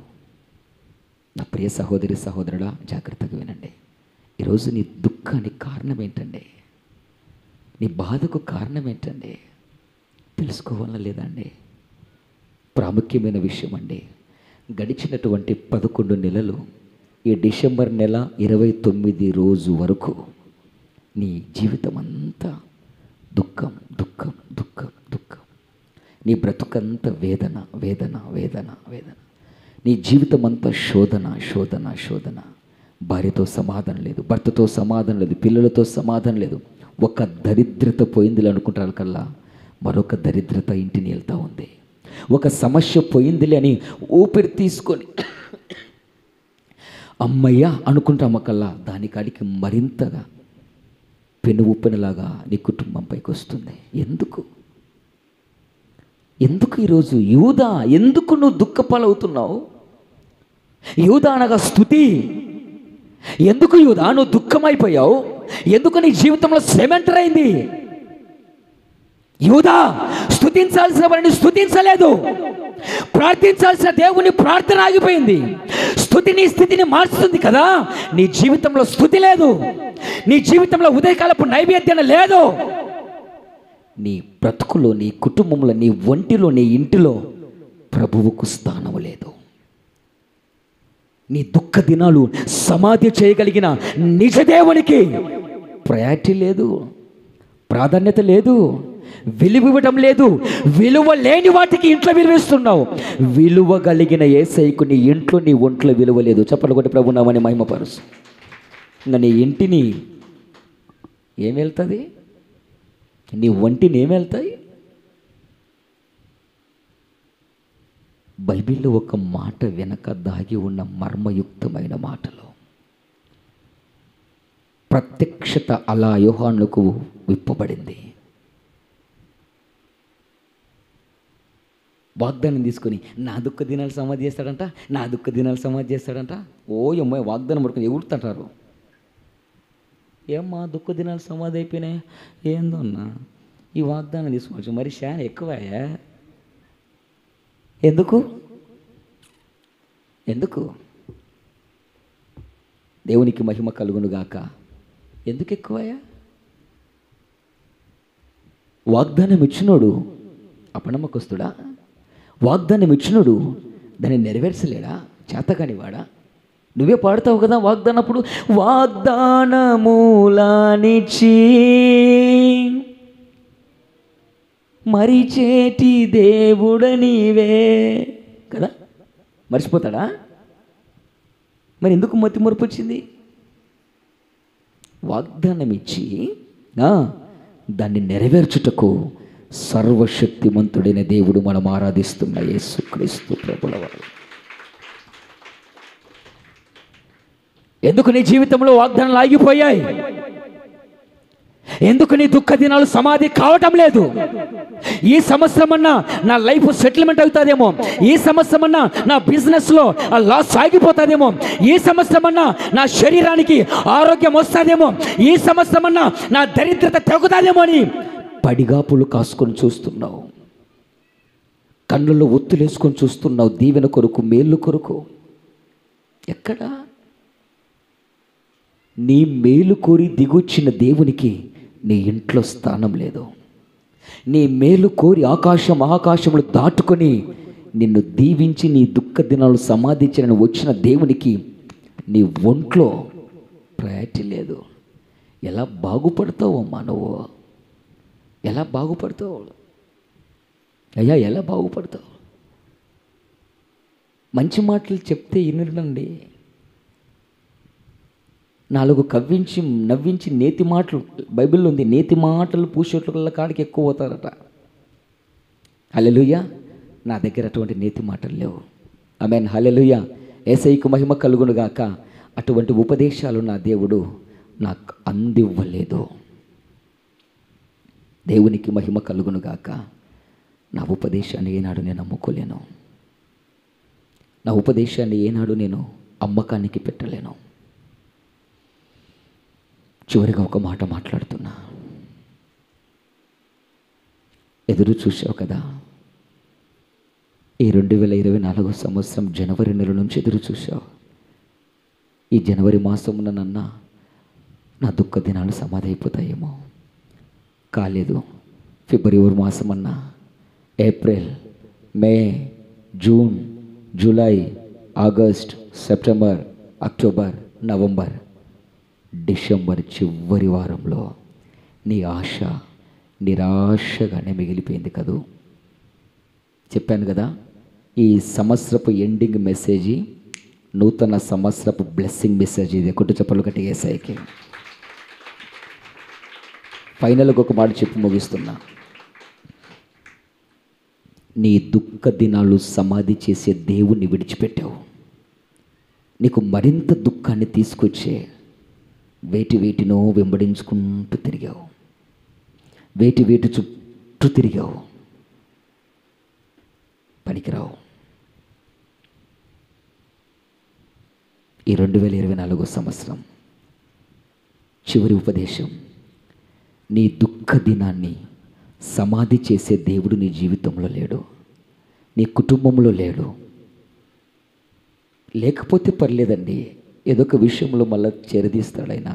నా ప్రియ సహోదరి సహోదరుడా, జాగ్రత్తగా వినండి. ఈరోజు నీ దుఃఖానికి కారణం ఏంటండి? నీ బాధకు కారణం ఏంటండి? తెలుసుకోవాలా లేదా అండి? ప్రాముఖ్యమైన విషయం అండి. గడిచినటువంటి 11 నెలలు, ఈ డిసెంబర్ నెల 29 రోజు వరకు నీ జీవితం అంతా దుఃఖం దుఃఖం దుఃఖం దుఃఖం. నీ బ్రతుకంతా వేదన వేదన వేదన వేదన. నీ జీవితం అంతా శోధన శోధన శోధన. భార్యతో సమాధానం లేదు, భర్తతో సమాధానం లేదు, పిల్లలతో సమాధానం లేదు. ఒక దరిద్రత పోయిందిలే అనుకుంటారు కల్లా మరొక దరిద్రత ఇంటిని వెళ్తూ ఉంది. ఒక సమస్య పోయిందిలే అని ఊపిరి తీసుకొని అమ్మయ్య అనుకుంటామకల్లా దానికాడికి మరింతగా పెను ఉప్పెనలాగా నీ కుటుంబం పైకి వస్తుంది. ఎందుకు ఈరోజు యూదా, ఎందుకు నువ్వు దుఃఖపాలవుతున్నావు? యూదా అనగా స్తుతి. ఎందుకు యూదా నువ్వు దుఃఖమైపోయావు? ఎందుకు నీ జీవితంలో సెమెంటర్ అయింది? యూదా స్తుతించాల్సిన వారిని స్తుతించలేదు, ప్రార్థించాల్సిన దేవుని ప్రార్థన ఆగిపోయింది. స్తుతి నీ స్థితిని మార్చుతుంది కదా. నీ జీవితంలో స్తుతి లేదు, నీ జీవితంలో ఉదయకాలపు నైవేద్యం లేదు, నీ బ్రతుకులో, నీ కుటుంబంలో, నీ ఒంటిలో, నీ ఇంటిలో ప్రభువుకు స్థానం లేదు. నీ దుఃఖ దినాలు సమాధి చేయగలిగిన నిజదేవునికి ప్రయారిటీ లేదు, ప్రాధాన్యత లేదు, విలువ ఇవ్వడం లేదు. విలువ లేని వాటికి ఇంట్లో విలువిస్తున్నావు. విలువ కలిగిన యేసయ్యకు నీ ఇంట్లో, నీ ఒంట్లో విలువ లేదు. చెప్పలు కొట్టి ప్రభు నామని మహిమపరుసు. ఇంకా నీ ఇంటిని ఏం వెళ్తుంది? నీ ఒంటిని ఏం వెళ్తాయి? బైబిల్లో ఒక మాట వెనక దాగి ఉన్న మర్మయుక్తమైన మాటలు, ప్రత్యక్షత అలా యోహానుకు విప్పబడింది. వాగ్దానం తీసుకొని నా దుఃఖ దినాలు సమాధి చేస్తాడంట, నా దుఃఖ దినాలు సమాధి చేస్తాడంట. ఓ అమ్మాయి వాగ్దానం పడుకొని ఎగురుతుంటారు. ఏమ్మా దుఃఖ దినాలు సమాధి అయిపోయినాయి? ఏందో అన్నా ఈ వాగ్దానం తీసుకోవచ్చు, మరి చాలా ఎక్కువయా. ఎందుకు దేవునికి మహిమ కలుగునుగాక. ఎందుకు ఎక్కువయా? వాగ్దానం ఇచ్చినోడు అపనమ్మకస్తుడా? వాగ్దానం ఇచ్చినోడు దాన్ని నెరవేర్చలేడా? చేతకానివాడా? నువ్వే పాడుతావు కదా వాగ్దానప్పుడు, వాగ్దానమూలానిచ్చి మరిచేటి దేవుడ నీవే కదా. మర్చిపోతాడా? మరి ఎందుకు మతి మరుపు వచ్చింది? వాగ్దానం ఇచ్చి దాన్ని నెరవేర్చుటకు సర్వశక్తిమంతుడైన దేవుడు మనం ఆరాధిస్తున్న యేసుక్రీస్తు ప్రభుల వారు. ఎందుకు నీ జీవితంలో వాగ్దానాలు ఆగిపోయాయి? ఎందుకు నీ దుఃఖ దినాలు సమాధి కావటం లేదు? ఈ సంవత్సరం అన్నా నా లైఫ్ సెటిల్మెంట్ అవుతుందేమో, ఈ సంవత్సరం అన్నా నా బిజినెస్లో లాస్ ఆగిపోతుందేమో, ఈ సంవత్సరం అన్నా నా శరీరానికి ఆరోగ్యం వస్తుందేమో, ఈ సంవత్సరం అన్నా నా దరిద్రత తగ్గుతుందేమో అని పడిగాపులు కాసుకొని చూస్తున్నావు. కళ్ళల్లో ఒత్తులేసుకొని చూస్తున్నావు దీవెన కొరకు, మేలు కొరకు. ఎక్కడా నీ మేలు కోరి దిగొచ్చిన దేవునికి నీ ఇంట్లో స్థానం లేదు. నీ మేలు కోరి ఆకాశములు దాటుకొని నిన్ను దీవించి నీ దుఃఖ దినాలు సమాధించిన వచ్చిన దేవునికి నీ ఒంట్లో ప్రయారిటీ లేదు. ఎలా బాగుపడతావు అమ్మా నువ్వు? ఎలా బాగుపడతావు అయ్యా? ఎలా బాగుపడతావు? మంచి మాటలు చెప్తే వినండి, నాలుగు కవ్వించి నవ్వించి నేతి మాటలు, బైబిల్లో ఉంది, నేతి మాటలు పూసేట్ల కాడికి ఎక్కువ పోతారట. హల్లెలూయా. నా దగ్గర అటువంటి నేతి మాటలు లేవు. ఆమేన్. హల్లెలూయా. యేసయ్యకు మహిమ కలుగునుగాక. అటువంటి ఉపదేశాలు నా దేవుడు నాకు అందివ్వలేదు. దేవునికి మహిమ కలుగునుగాక. నా ఉపదేశాన్ని ఏనాడు నేను అమ్ముకోలేను. నా ఉపదేశాన్ని ఏనాడు నేను అమ్మకానికి పెట్టలేను. చివరిగా ఒక మాట మాట్లాడుతున్నా. ఎదురు చూసావు కదా, ఈ 2024 సంవత్సరం జనవరి నెల నుంచి ఎదురు చూసావు. ఈ జనవరి మాసమున నా దుఃఖ దినాలు సమాధి అయిపోతాయేమో. కాలేదు. ఫిబ్రవరి మాసమన్నా, April, May, June, July, August, September, October, November, December చివరి వారంలో నీ ఆశ నిరాశగానే మిగిలిపోయింది కదూ. చెప్పాను కదా, ఈ సంవత్సరపు ఎండింగ్ మెసేజ్ నూతన సంవత్సరపు బ్లెస్సింగ్ మెసేజ్. ఇది కొట్టు చెప్పలు కట్టి యేసయ్యకి. ఫైనల్గా ఒక మాట చెప్పి ముగిస్తున్నా. నీ దుఃఖ దినాలు సమాధి చేసే దేవుణ్ణి విడిచిపెట్టావు. నీకు మరింత దుఃఖాన్ని తీసుకొచ్చే వేటినో వెంబడించుకుంటూ తిరిగావు, వేటి చుట్టూ తిరిగావు. పనికిరావు. ఈ 2024 సంవత్సరం చివరి ఉపదేశం, నీ దుఃఖ దినాన్ని సమాధి చేసే దేవుడు నీ జీవితంలో లేడు, నీ కుటుంబంలో లేడు. లేకపోతే పర్లేదండి, ఏదో ఒక విషయంలో మళ్ళీ చేరదీస్తాడు ఆయన.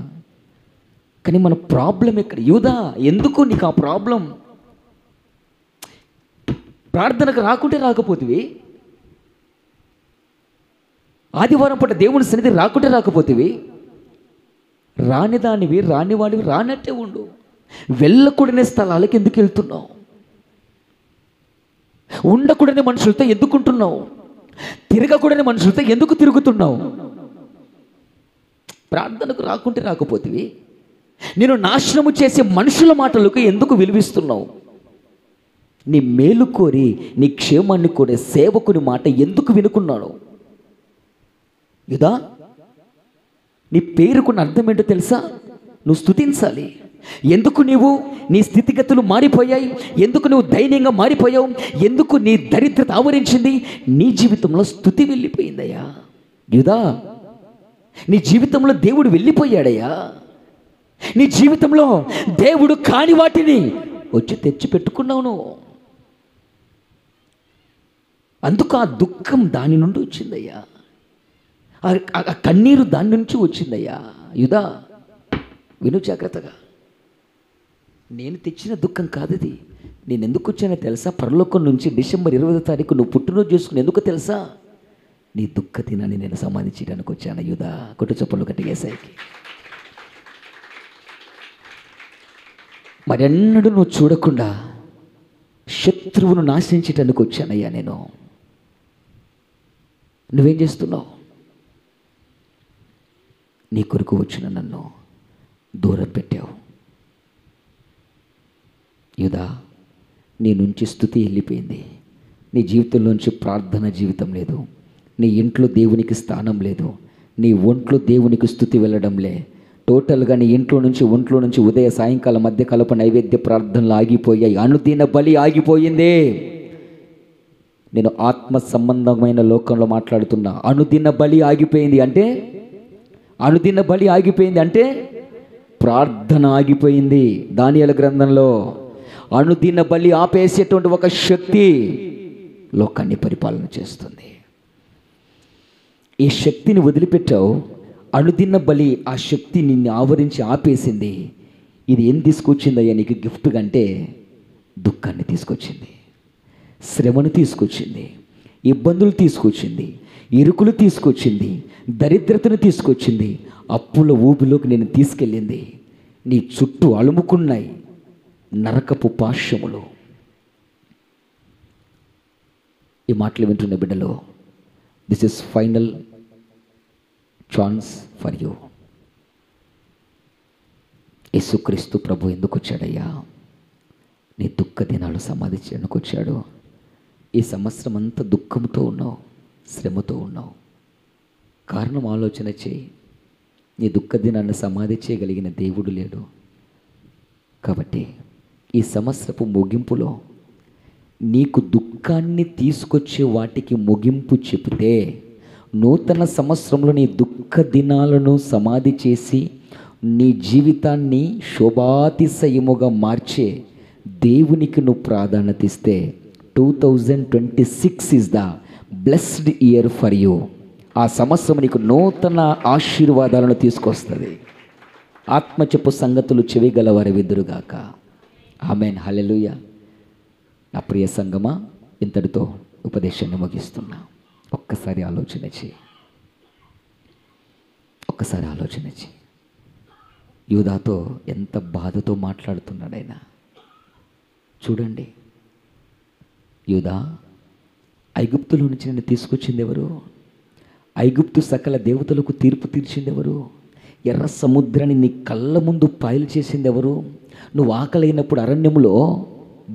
కానీ మన ప్రాబ్లం ఎక్కడ? యూదా, ఎందుకు నీకు ఆ ప్రాబ్లం? ప్రార్థనకు రాకుంటే రాకపోతివి, ఆదివారం పూట దేవుని సన్నిధి రాకుంటే రాకపోతివి, రానిదానివి రానివాడివి రానట్టే ఉండు. వెళ్ళకూడని స్థలాలకు ఎందుకు వెళ్తున్నావు? ఉండకూడని మనుషులతో ఎందుకు ఉంటున్నావు? తిరగకూడని మనుషులతో ఎందుకు తిరుగుతున్నావు? ప్రార్థనకు రాకుంటే రాకపోతివి, నేను నాశనము చేసే మనుషుల మాటలకు ఎందుకు విలువిస్తున్నావు? నీ మేలు కోరి నీ క్షేమాన్ని కోరే సేవకుని మాట ఎందుకు వినుకున్నాడు? యూదా, నీ పేరుకున్న అర్థం ఏంటో తెలుసా? నువ్వు స్తుతించాలి. ఎందుకు నీవు నీ స్థితిగతులు మారిపోయాయి? ఎందుకు నువ్వు దైన్యంగా మారిపోయావు? ఎందుకు నీ దరిద్రత ఆవరించింది? నీ జీవితంలో స్తుతి వెళ్ళిపోయిందయ్యా. యూదా, నీ జీవితంలో దేవుడు వెళ్ళిపోయాడయ్యా. నీ జీవితంలో దేవుడు కాని వాటిని వచ్చి తెచ్చి పెట్టుకున్నావు నువ్వు. అందుకు ఆ దుఃఖం దాని నుండి వచ్చిందయ్యా, ఆ కన్నీరు దాని నుంచి వచ్చిందయ్యా. యూదా, విను జాగ్రత్తగా. నేను తెచ్చిన దుఃఖం కాదు ఇది. నేను ఎందుకు వచ్చానో తెలుసా? పరలోకం నుంచి డిసెంబర్ 20వ తారీఖు నువ్వు పుట్టినరోజు చేసుకుని ఎందుకు తెలుసా? నీ దుఃఖ దినాన్ని నేను సమాధి చేయడానికి వచ్చాను. యూదా, కొట్టు చప్పలు కట్టి యేసయ్యకి. మరెన్నడూ నువ్వు చూడకుండా శత్రువును నాశించటానికి వచ్చానయ్యా నేను. నువ్వేం చేస్తున్నావు? నీ కొరకు వచ్చిన నన్ను దూరం పెట్టావు. యూదా, నీ నుంచి స్తుతి వెళ్ళిపోయింది. నీ జీవితంలోంచి ప్రార్థన జీవితం లేదు. నీ ఇంట్లో దేవునికి స్థానం లేదు. నీ ఒంట్లో దేవునికి స్తుతి వెళ్ళడంలే. టోటల్గా నీ ఒంట్లో నుంచి ఉదయ సాయంకాలం మధ్య కలప నైవేద్య ప్రార్థనలు ఆగిపోయాయి. అనుదిన బలి ఆగిపోయింది. నేను ఆత్మ సంబంధమైన లోకంలో మాట్లాడుతున్నా. అనుదిన బలి ఆగిపోయింది అంటే ప్రార్థన ఆగిపోయింది. దానియేలు గ్రంథంలో అనుదిన బలి ఆపేసేటువంటి ఒక శక్తి లోకాన్ని పరిపాలన చేస్తుంది. ఈ శక్తిని వదిలిపెట్టావు. అనుదిన బలి ఆ శక్తి నిన్ను ఆవరించి ఆపేసింది. ఇది ఏం తీసుకొచ్చిందయ్యా నీకు గిఫ్ట్గా అంటే? దుఃఖాన్ని తీసుకొచ్చింది, శ్రమను తీసుకొచ్చింది, ఇబ్బందులు తీసుకొచ్చింది, ఇరుకులు తీసుకొచ్చింది, దరిద్రతను తీసుకొచ్చింది, అప్పుల ఊబిలోకి నేను తీసుకెళ్ళింది. నీ చుట్టూ అలుముకున్నాయి నరకపు పాశములు. ఈ మాటలు వింటున్న బిడ్డలో, this is final chance for you. యేసుక్రీస్తు ప్రభు ఎందుకు వచ్చాడయ్యా? నీ దుఃఖ దినాలు సమాధి చేయడానికి వచ్చాడు. ఈ సంవత్సరం అంతా దుఃఖంతో ఉన్నావు, శ్రమతో ఉన్నావు. కారణం ఆలోచన చేయి. నీ దుఃఖ దినాన్ని సమాధి చేయగలిగిన దేవుడు లేడు. కాబట్టి ఈ సంవత్సరపు ముగింపులో నీకు దుఃఖాన్ని తీసుకొచ్చే వాటికి ముగింపు చెబితే, నూతన సంవత్సరంలో నీ దుఃఖ దినాలను సమాధి చేసి నీ జీవితాన్ని శోభాతిశయముగా మార్చే దేవునికి నువ్వు ప్రాధాన్యత ఇస్తే 2026 is the blessed year for you. ఆ సంవత్సరం నీకు నూతన ఆశీర్వాదాలను తీసుకొస్తుంది. ఆత్మచెప్పు సంగతులు చెవిగలవారి విదురుగాక. ఆమేన్, హల్లెలూయా. నా ప్రియ సంగమా, ఇంతటితో ఉపదేశాన్ని ముగిస్తున్నా. ఒక్కసారి ఆలోచన చేయి. యూదాతో ఎంత బాధతో మాట్లాడుతున్నాడు ఆయన. చూడండి, యూదా, ఐగుప్తులో నుంచి నిన్ను తీసుకొచ్చింది ఎవరు? ఐగుప్తు సకల దేవతలకు తీర్పు తీర్చింది ఎవరు? ఎర్ర సముద్రాన్ని నీ కళ్ళ ముందు పాయలు చేసింది ఎవరు? నువ్వు ఆకలైనప్పుడు అరణ్యములో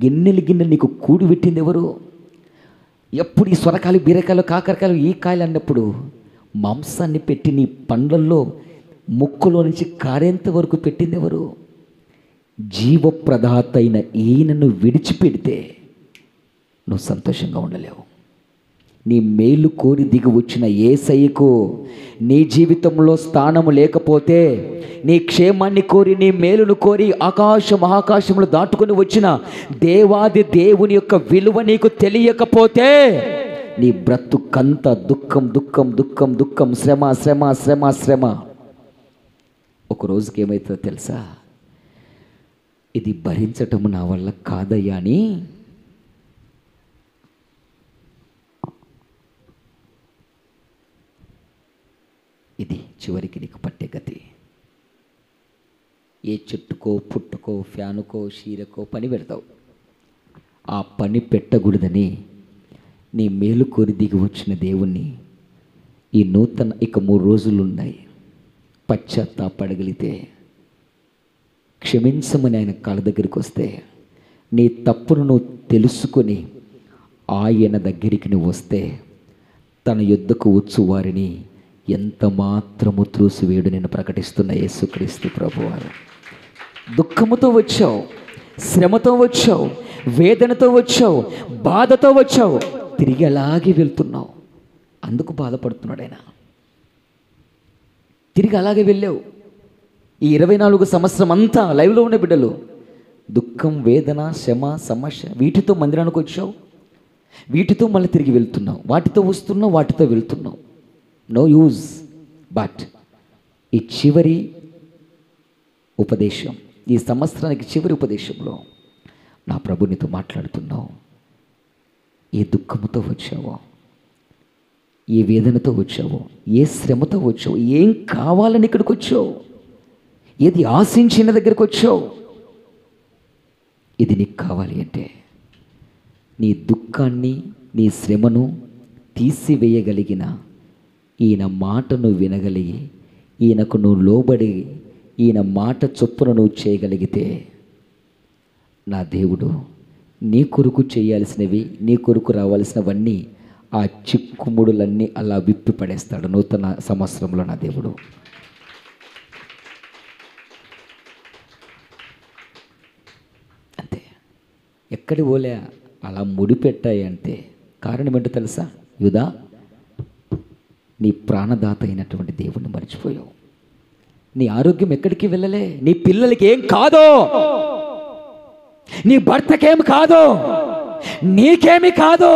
గిన్నెలు నీకు కూడి పెట్టింది ఎవరు? ఎప్పుడు ఈ సొరకాయలు, బీరకాయలు, కాకరకాయలు, ఈ కాయలు అన్నప్పుడు మాంసాన్ని పెట్టి నీ పండ్లల్లో ముక్కులో నుంచి కారేంత వరకు పెట్టింది ఎవరు? జీవప్రదాత అయిన ఈయనను విడిచిపెడితే నువ్వు సంతోషంగా ఉండలేవు. నీ మేలు కోరి దిగి వచ్చిన యేసయ్యకు నీ జీవితంలో స్థానము లేకపోతే, నీ క్షేమాన్ని కోరి, నీ మేలును కోరి మహాకాశములు దాటుకొని వచ్చిన దేవాది దేవుని యొక్క విలువ నీకు తెలియకపోతే నీ బ్రతుకంత దుఃఖం దుఃఖం దుఃఖం దుఃఖం, శ్రమ శ్రమ శ్రమ శ్రమ. ఒక రోజుకి ఏమవుతుందో తెలుసా? ఇది భరించటం నా వల్ల కాదయ్యా అని ఇది చివరికి నీకు పట్టే గతి. ఏ చెట్టుకో పుట్టుకో ఫ్యానుకో షీరకో పని పెడతావు. ఆ పని పెట్టకూడదని నీ మేలు కోరి దిగి వచ్చిన దేవుణ్ణి ఈ నూతన ఇక 3 రోజులు ఉన్నాయి, పశ్చాత్తాపడగలిగితే క్షమించమని ఆయన కాళ్ళ దగ్గరికి వస్తే, నీ తప్పును నువ్వు తెలుసుకొని ఆయన దగ్గరికి నువ్వు వస్తే, తన యుద్ధకు వచ్చు వారిని ఎంత మాత్రము త్రోసివేయడు నేను ప్రకటిస్తున్న యేసుక్రీస్తు ప్రభువారు. దుఃఖముతో వచ్చావు, శ్రమతో వచ్చావు, వేదనతో వచ్చావు, బాధతో వచ్చావు, తిరిగి అలాగే వెళ్తున్నావు. అందుకు బాధపడుతున్నాడు ఆయన. తిరిగి అలాగే వెళ్ళావు. ఈ 24 సంవత్సరం అంతా లైవ్లో ఉన్న బిడ్డలు దుఃఖం, వేదన, శ్రమ, సమస్య, వీటితో మందిరానికి వచ్చావు, వీటితో మళ్ళీ తిరిగి వెళ్తున్నావు, వాటితో వస్తున్నావు, వాటితో వెళ్తున్నావు. No use. బట్ ఈ చివరి ఉపదేశం, ఈ సంవత్సరానికి చివరి ఉపదేశంలో నా ప్రభు నీతో మాట్లాడుతున్నావు. ఏ దుఃఖముతో వచ్చావో, ఏ వేదనతో వచ్చావో, ఏ శ్రమతో వచ్చావో, ఏం కావాలని ఇక్కడికి వచ్చావు, ఏది ఆశించిన దగ్గరికి వచ్చావు, ఇది నీకు కావాలి అంటే నీ దుఃఖాన్ని, నీ శ్రమను తీసివేయగలిగిన ఈయన మాటను వినగలిగి, ఈయనకు నువ్వు లోబడి, ఈయన మాట చొప్పున నువ్వు చేయగలిగితే, నా దేవుడు నీ కొరకు చేయాల్సినవి, నీ కొరకు రావాల్సినవన్నీ, ఆ చిక్కుముడులన్నీ అలా విప్పి పడేస్తాడు నూతన సంవత్సరంలో నా దేవుడు. అంతే, ఎక్కడి పోలే అలా ముడిపెట్టాయి అంతే. కారణం ఏంటో తెలుసా? యూదా, నీ ప్రాణదాత అయినటువంటి దేవుణ్ణి మర్చిపోయావు. నీ ఆరోగ్యం ఎక్కడికి వెళ్ళలే, నీ పిల్లలకి ఏం కాదో, నీ భర్తకేం కాదో, నీకేమి కాదో.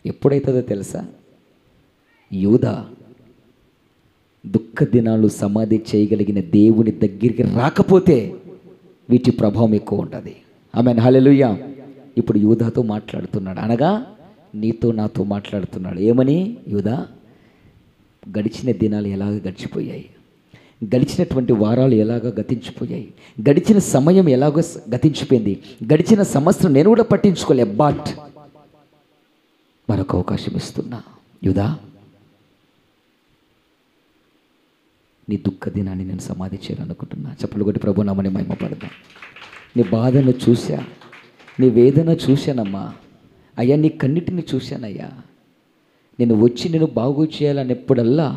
ఎప్పుడైతుందో తెలుసా? యూదా దుఃఖ దినాలు సమాధి చేయగలిగిన దేవుని దగ్గరికి రాకపోతే వీటి ప్రభావం ఎక్కువ ఉంటుంది. ఆమేన్, హల్లెలూయా. ఇప్పుడు యూదాతో మాట్లాడుతున్నాడు, అనగా నీతో నాతో మాట్లాడుతున్నాడు. ఏమని? యూదా, గడిచిన దినాలు ఎలాగ గడిచిపోయాయి, గడిచినటువంటి వారాలు ఎలాగ గతించిపోయాయి, గడిచిన సమయం ఎలాగో గతించిపోయింది, గడిచిన సంవత్సరం నేను కూడా పట్టించుకోలే, బట్ మరొక అవకాశం ఇస్తున్నా. యూదా, నీ దుఃఖ దినాన్ని నేను సమాధి చేయాలనుకుంటున్నా. చెప్పులు కొట్టి ప్రభు నామని మహిమపడదాం. నీ బాధను చూశా, నీ వేదన చూశానమ్మా అయ్యా, నీ కన్నిటిని చూశానయ్యా. నేను వచ్చి నేను బాగు చేయాలన్నప్పుడల్లా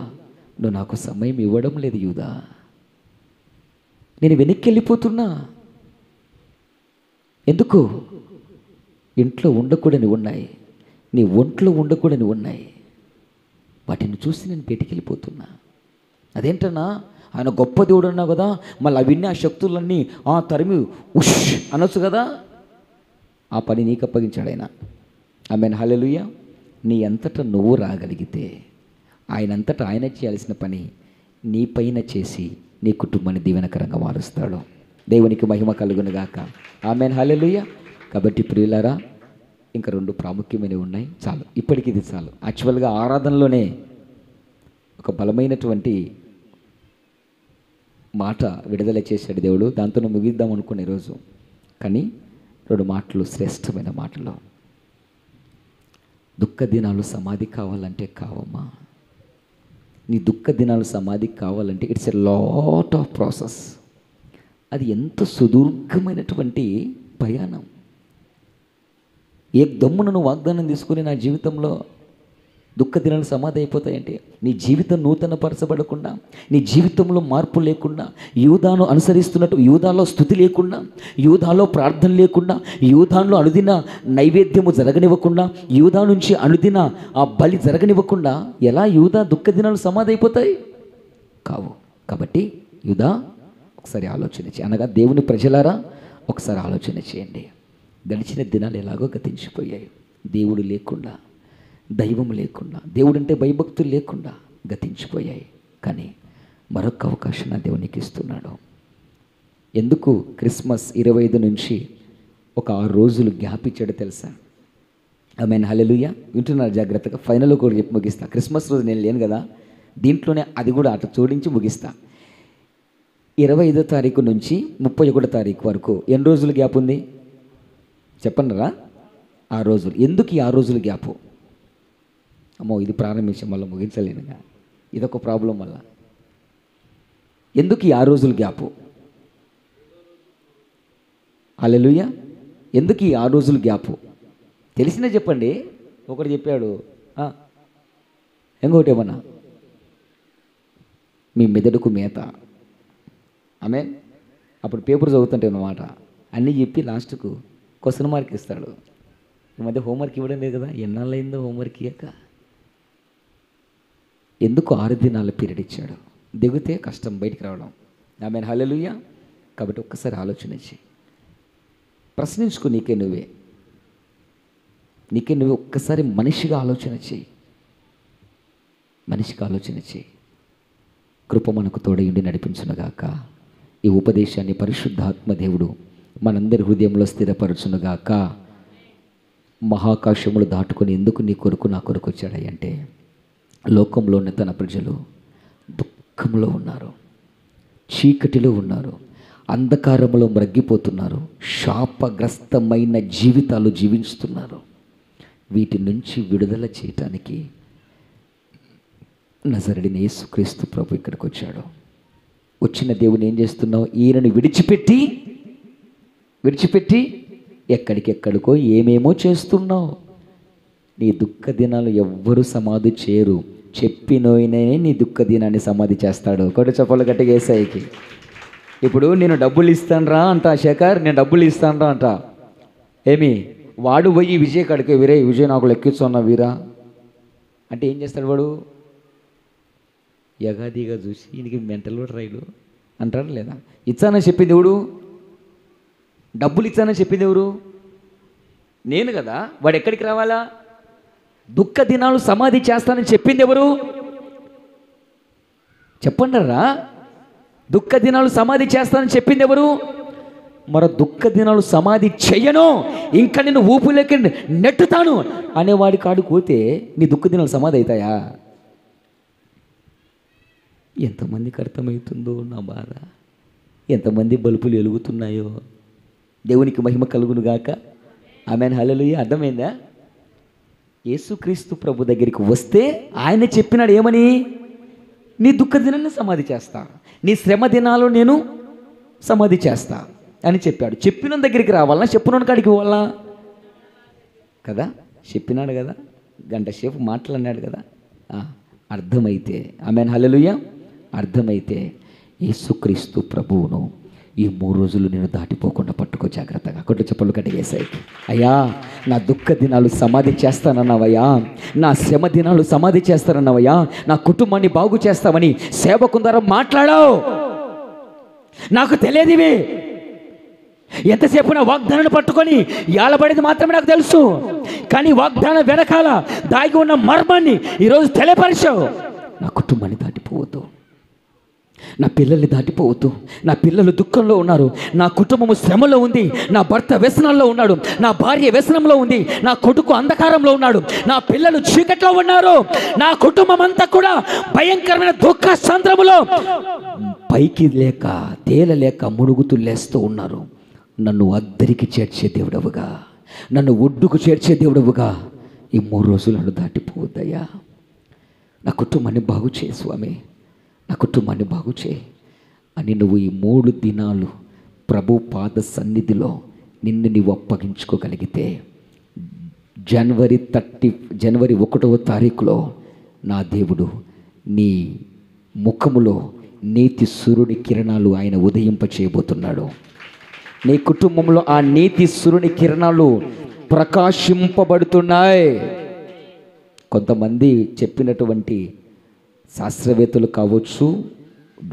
నువ్వు నాకు సమయం ఇవ్వడం లేదు యూదా. నేను వెనక్కి వెళ్ళిపోతున్నా. ఎందుకు? ఇంట్లో ఉండకూడని ఉన్నాయి, నీ ఒంట్లో ఉండకూడని ఉన్నాయి, వాటిని చూసి నేను బయటికి వెళ్ళిపోతున్నా. అదేంటన్నా, ఆయన గొప్ప దేవుడు అన్నావు కదా, మళ్ళీ అవన్నీ ఆ శక్తులన్నీ తరిమి ఉష్ అనొచ్చు కదా. ఆ పని నీకు అప్పగించాడు ఆయన. ఆమేన్, హల్లెలూయా. నీ అంతటా నువ్వు రాగలిగితే ఆయన అంతటా ఆయన చేయాల్సిన పని నీ పైన చేసి నీ కుటుంబాన్ని దీవెనకరంగా మారుస్తాడు. దేవునికి మహిమ కలుగునుగాక. ఆమేన్, హల్లెలూయా. కాబట్టి ప్రియులారా, ఇంకా 2 ప్రాముఖ్యమైనవి ఉన్నాయి. చాలు, ఇప్పటికి ఇది చాలు. యాక్చువల్గా ఆరాధనలోనే ఒక బలమైనటువంటి మాట విడుదల చేశాడు దేవుడు. దాంతో ముగిద్దాం అనుకునే రోజు, కానీ 2 మాటలు, శ్రేష్టమైన మాటలు. దుఃఖ దినాలు సమాధి కావాలంటే కావమ్మా. నీ దుఃఖ దినాలు సమాధికి కావాలంటే it's a lot of process. అది ఎంత సుదీర్ఘమైనటువంటి ప్రయాణం. ఏ దమ్మున నువ్వు వాగ్దానం తీసుకుని నా జీవితంలో దుఃఖ దినాలు సమాధి అయిపోతాయంటే, నీ జీవితం నూతన పరచబడకుండా, నీ జీవితంలో మార్పు లేకుండా, యూదాను అనుసరిస్తున్నట్టు యూదాలో స్తుతి లేకుండా, యూదాలో ప్రార్థన లేకుండా, యూదాలో అనుదిన నైవేద్యము జరగనివ్వకుండా, యూదా నుంచి అనుదిన ఆ బలి జరగనివ్వకుండా ఎలా యూదా దుఃఖ దినాలు సమాధి అయిపోతాయి? కావు. కాబట్టి యూదా ఒకసారి ఆలోచన చేయండి. అనగా దేవుని ప్రజలారా ఒకసారి ఆలోచన చేయండి. గడిచిన దినాలు ఎలాగో గతించిపోయాయి. దేవుడు లేకుండా, దైవం లేకుండా, దేవుడంటే భయభక్తులు లేకుండా గతించిపోయాయి. కానీ మరొక అవకాశం నా దేవునికి ఇస్తున్నాడు. ఎందుకు క్రిస్మస్ 25 నుంచి ఒక 6 రోజులు గ్యాప్ ఇచ్చాడో తెలుసా? ఆమేన్, హల్లెలూయా. వింటున్నారు జాగ్రత్తగా. ఫైనల్ కూడా చెప్పి ముగిస్తా. క్రిస్మస్ రోజు నేను లేను కదా, దీంట్లోనే అది కూడా అటు జోడించి ముగిస్తా. 25వ తారీఖు నుంచి 31వ తారీఖు వరకు ఎన్ని రోజులు గ్యాప్ ఉంది చెప్పండిరా? 6 రోజులు. ఎందుకు ఈ 6 రోజులు గ్యాపు? అమ్మో, ఇది ప్రారంభించాం మళ్ళీ ముగించలేనుగా, ఇదొక ప్రాబ్లం వల్ల. ఎందుకు ఈ 6 రోజులు గ్యాపు? హల్లెలూయా. ఎందుకు ఈ 6 రోజులు గ్యాపు తెలిసినా చెప్పండి. ఒకటి చెప్పాడు, ఇంకొకటి ఏమన్నా? మీ మెదడుకు మేత. ఆమె అప్పుడు పేపర్ చదువుతుంటే అన్నమాట, అన్నీ చెప్పి లాస్ట్కు క్వశ్చన్ మార్క్ ఇస్తాడు. ఈ మధ్య హోంవర్క్ ఇవ్వడం లేదు కదా, ఎన్నాళ్ళైందో హోంవర్క్ ఇయ్యక. ఎందుకు 6 దినాల పీరియడ్ ఇచ్చాడు? దిగితే కష్టం బయటికి రావడం. ఆమేన్, హల్లెలూయా. కాబట్టి ఒక్కసారి ఆలోచన చేయి, ప్రశ్నించుకో నీకే నువ్వే ఒక్కసారి మనిషిగా ఆలోచన చేయి. మనిషిగా ఆలోచన చేయి. కృప మనకు తోడయుండి నడిపించునుగాక. ఈ ఉపదేశాన్ని పరిశుద్ధాత్మ దేవుడు మనందరి హృదయంలో స్థిరపరచునుగాక. మహాకాశములు దాటుకొని ఎందుకు నీ కొరకు నా కొరకు వచ్చాడంటే, లోకంలో ఉన్న తన ప్రజలు దుఃఖంలో ఉన్నారు, చీకటిలో ఉన్నారు, అంధకారంలో మ్రగ్గిపోతున్నారు, శాపగ్రస్తమైన జీవితాలు జీవిస్తున్నారు. వీటి నుంచి విడుదల చేయటానికి నజరేయుడైన యేసుక్రీస్తు ప్రభు ఇక్కడికి వచ్చాడు. వచ్చిన దేవుని ఏం చేస్తున్నావు? ఈయనను విడిచిపెట్టి ఎక్కడికెక్కడికో ఏమేమో చేస్తున్నావు. నీ దుఃఖ దినాలు ఎవ్వరూ సమాధి చేయరు. చెప్పినోయనే నీ దుఃఖ దినాన్ని సమాధి చేస్తాడు. ఒకటి చెప్పలు గట్టిగా యేసయ్యకి. ఇప్పుడు నేను డబ్బులు ఇస్తానురా అంట శేఖర్, నేను డబ్బులు ఇస్తానురా అంట. ఏమి వాడు పోయి విజయ్ కాడికి, విజయ్ నాకు లెక్కిస్తున్నా వీరా అంటే ఏం చేస్తాడు వాడు? యగాదిగా చూసి ఈయనకి మెంటల్ రైలు అంటాడు లేదా? ఇచ్చానని చెప్పింది ఎవడు? డబ్బులు ఇచ్చానని చెప్పింది ఎవరు? నేను కదా. వాడు ఎక్కడికి రావాలా? దుఃఖ దినాలు సమాధి చేస్తానని చెప్పింది ఎవరు? చెప్పండిరా. దుఃఖ దినాలు సమాధి చేస్తానని చెప్పింది ఎవరు? మరో దుఃఖ దినాలు సమాధి చెయ్యను, ఇంకా నేను ఊపులోకి నెట్టుతాను అనేవాడి కాడు పోతే నీ దుఃఖ దినాలు సమాధి అవుతాయా? ఎంతమందికి అర్థమవుతుందో నా బాధ, ఎంతమంది బలుపులు వెలుగుతున్నాయో. దేవునికి మహిమ కలుగును గాక. ఆమేన్, హల్లెలూయా. అర్థమైందా? యేసుక్రీస్తు ప్రభు దగ్గరికి వస్తే ఆయన చెప్పినాడు ఏమని? నీ దుఃఖ దినాన్ని సమాధి చేస్తా, నీ శ్రమ దినాలు నేను సమాధి చేస్తా అని చెప్పాడు. చెప్పిన దగ్గరికి రావాలన్నా చెప్పిన కాడికి పోవాలా కదా? చెప్పినాడు కదా, గంట సేపు మాట్లాడినాడు కదా. అర్థమైతే ఆమేన్, హల్లెలూయా. అర్థమైతే యేసుక్రీస్తు ప్రభువును ఈ 3 రోజులు నేను దాటిపోకుండా పట్టుకో జాగ్రత్తగా. కొట్టు చెప్పలు కట్టేసాయి. అయ్యా, నా దుఃఖ దినాలు సమాధి చేస్తానన్నావయ్యా, నా శ్రమ దినాలు సమాధి చేస్తానన్నావయ్యా, నా కుటుంబాన్ని బాగు చేస్తామని సేవకు ద్వారా మాట్లాడావు. నాకు తెలియదివి. ఎంతసేపు నా వాగ్దానాన్ని పట్టుకొని యాలబడేది మాత్రమే నాకు తెలుసు, కానీ వాగ్దానం వెనకాల దాగి ఉన్న మర్మాన్ని ఈరోజు తెలియపరిచావు. నా కుటుంబాన్ని దాటిపోవద్దు, నా పిల్లల్ని దాటిపోవద్దు. నా పిల్లలు దుఃఖంలో ఉన్నారు, నా కుటుంబము శ్రమలో ఉంది, నా భర్త వ్యసనంలో ఉన్నాడు, నా భార్య వ్యసనంలో ఉంది, నా కొడుకు అంధకారంలో ఉన్నాడు, నా పిల్లలు చీకట్లో ఉన్నారు, నా కుటుంబం అంతా కూడా భయంకరమైన దుఃఖ సంద్రములో పైకి లేక తేలలేక మునుగుతూ లేస్తూ ఉన్నారు. నన్ను అద్దరికి చేర్చే దేవుడవుగా, నన్ను ఒడ్డుకు చేర్చే దేవుడవుగా ఈ 3 రోజులు నన్ను దాటిపోవద్దయ్యా. నా కుటుంబాన్ని బాగు చేయి స్వామి, నా కుటుంబాన్ని బాగు చేయి అని నువ్వు ఈ 3 దినాలు ప్రభు పాద సన్నిధిలో నిన్ను నీవు అప్పగించుకోగలిగితే జనవరి 1వ తారీఖులో నా దేవుడు నీ ముఖములో నీతి సూర్యుని కిరణాలు ఆయన ఉదయింప చేయబోతున్నాడు. నీ కుటుంబంలో ఆ నీతి సూర్యుని కిరణాలు ప్రకాశింపబడుతున్నాయి. కొంతమంది చెప్పినటువంటి శాస్త్రవేత్తలు కావచ్చు,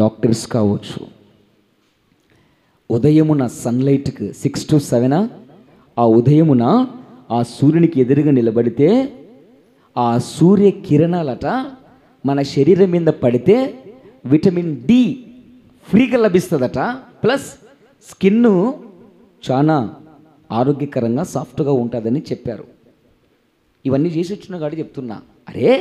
డాక్టర్స్ కావచ్చు, ఉదయమున సన్లైట్కి 6 to 7 ఆ ఉదయమున ఆ సూర్యునికి ఎదురుగా నిలబడితే ఆ సూర్య కిరణాలట మన శరీరం మీద పడితే విటమిన్ డి ఫ్రీగా లభిస్తుందట. ప్లస్ స్కిన్ చాలా ఆరోగ్యకరంగా సాఫ్ట్గా ఉంటుందని చెప్పారు. ఇవన్నీ చేసి వచ్చిన కాడి చెప్తున్నా. అరే,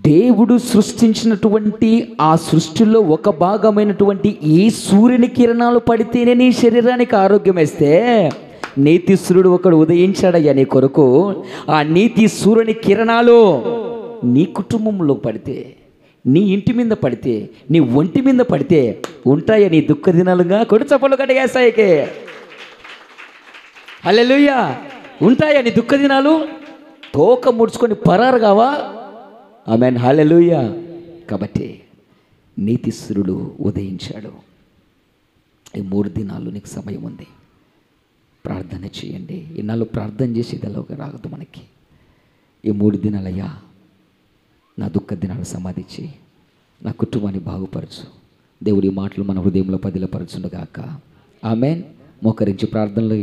దేవుడు సృష్టించినటువంటి ఆ సృష్టిలో ఒక భాగమైనటువంటి ఈ సూర్యుని కిరణాలు పడితేనే నీ శరీరానికి ఆరోగ్యం వేస్తే, నీతి సూర్యుడు ఒకడు ఉదయించాడయ్యా నీ కొరకు. ఆ నీతి సూర్యుని కిరణాలు నీ కుటుంబంలో పడితే, నీ ఇంటి మీద పడితే, నీ ఒంటి మీద పడితే ఉంటాయా నీ దుఃఖ దినాలుగా? కొడు చప్పలు కట్టేసాయికే. హల్లెలూయా. ఉంటాయా నీ దుఃఖ దినాలు? తోక ముడుచుకొని పరారు కావా? ఆమేన్, హల్లెలూయా. కాబట్టి నీతి సూర్యుడు ఉదయించాడు. ఈ 3 దినాలు నీకు సమయం ఉంది. ప్రార్థన చేయండి. ఇన్నాళ్ళు ప్రార్థన చేసేది ఎలాగ రాగదు మనకి. ఈ 3 దినాలయ్యా నా దుఃఖ దినాలు సమాధించి నా కుటుంబాన్ని బాగుపరచు. దేవుడి మాటలు మన హృదయంలో పదిలపరచునుగాక. ఆమేన్. మోకరించి ప్రార్థనలో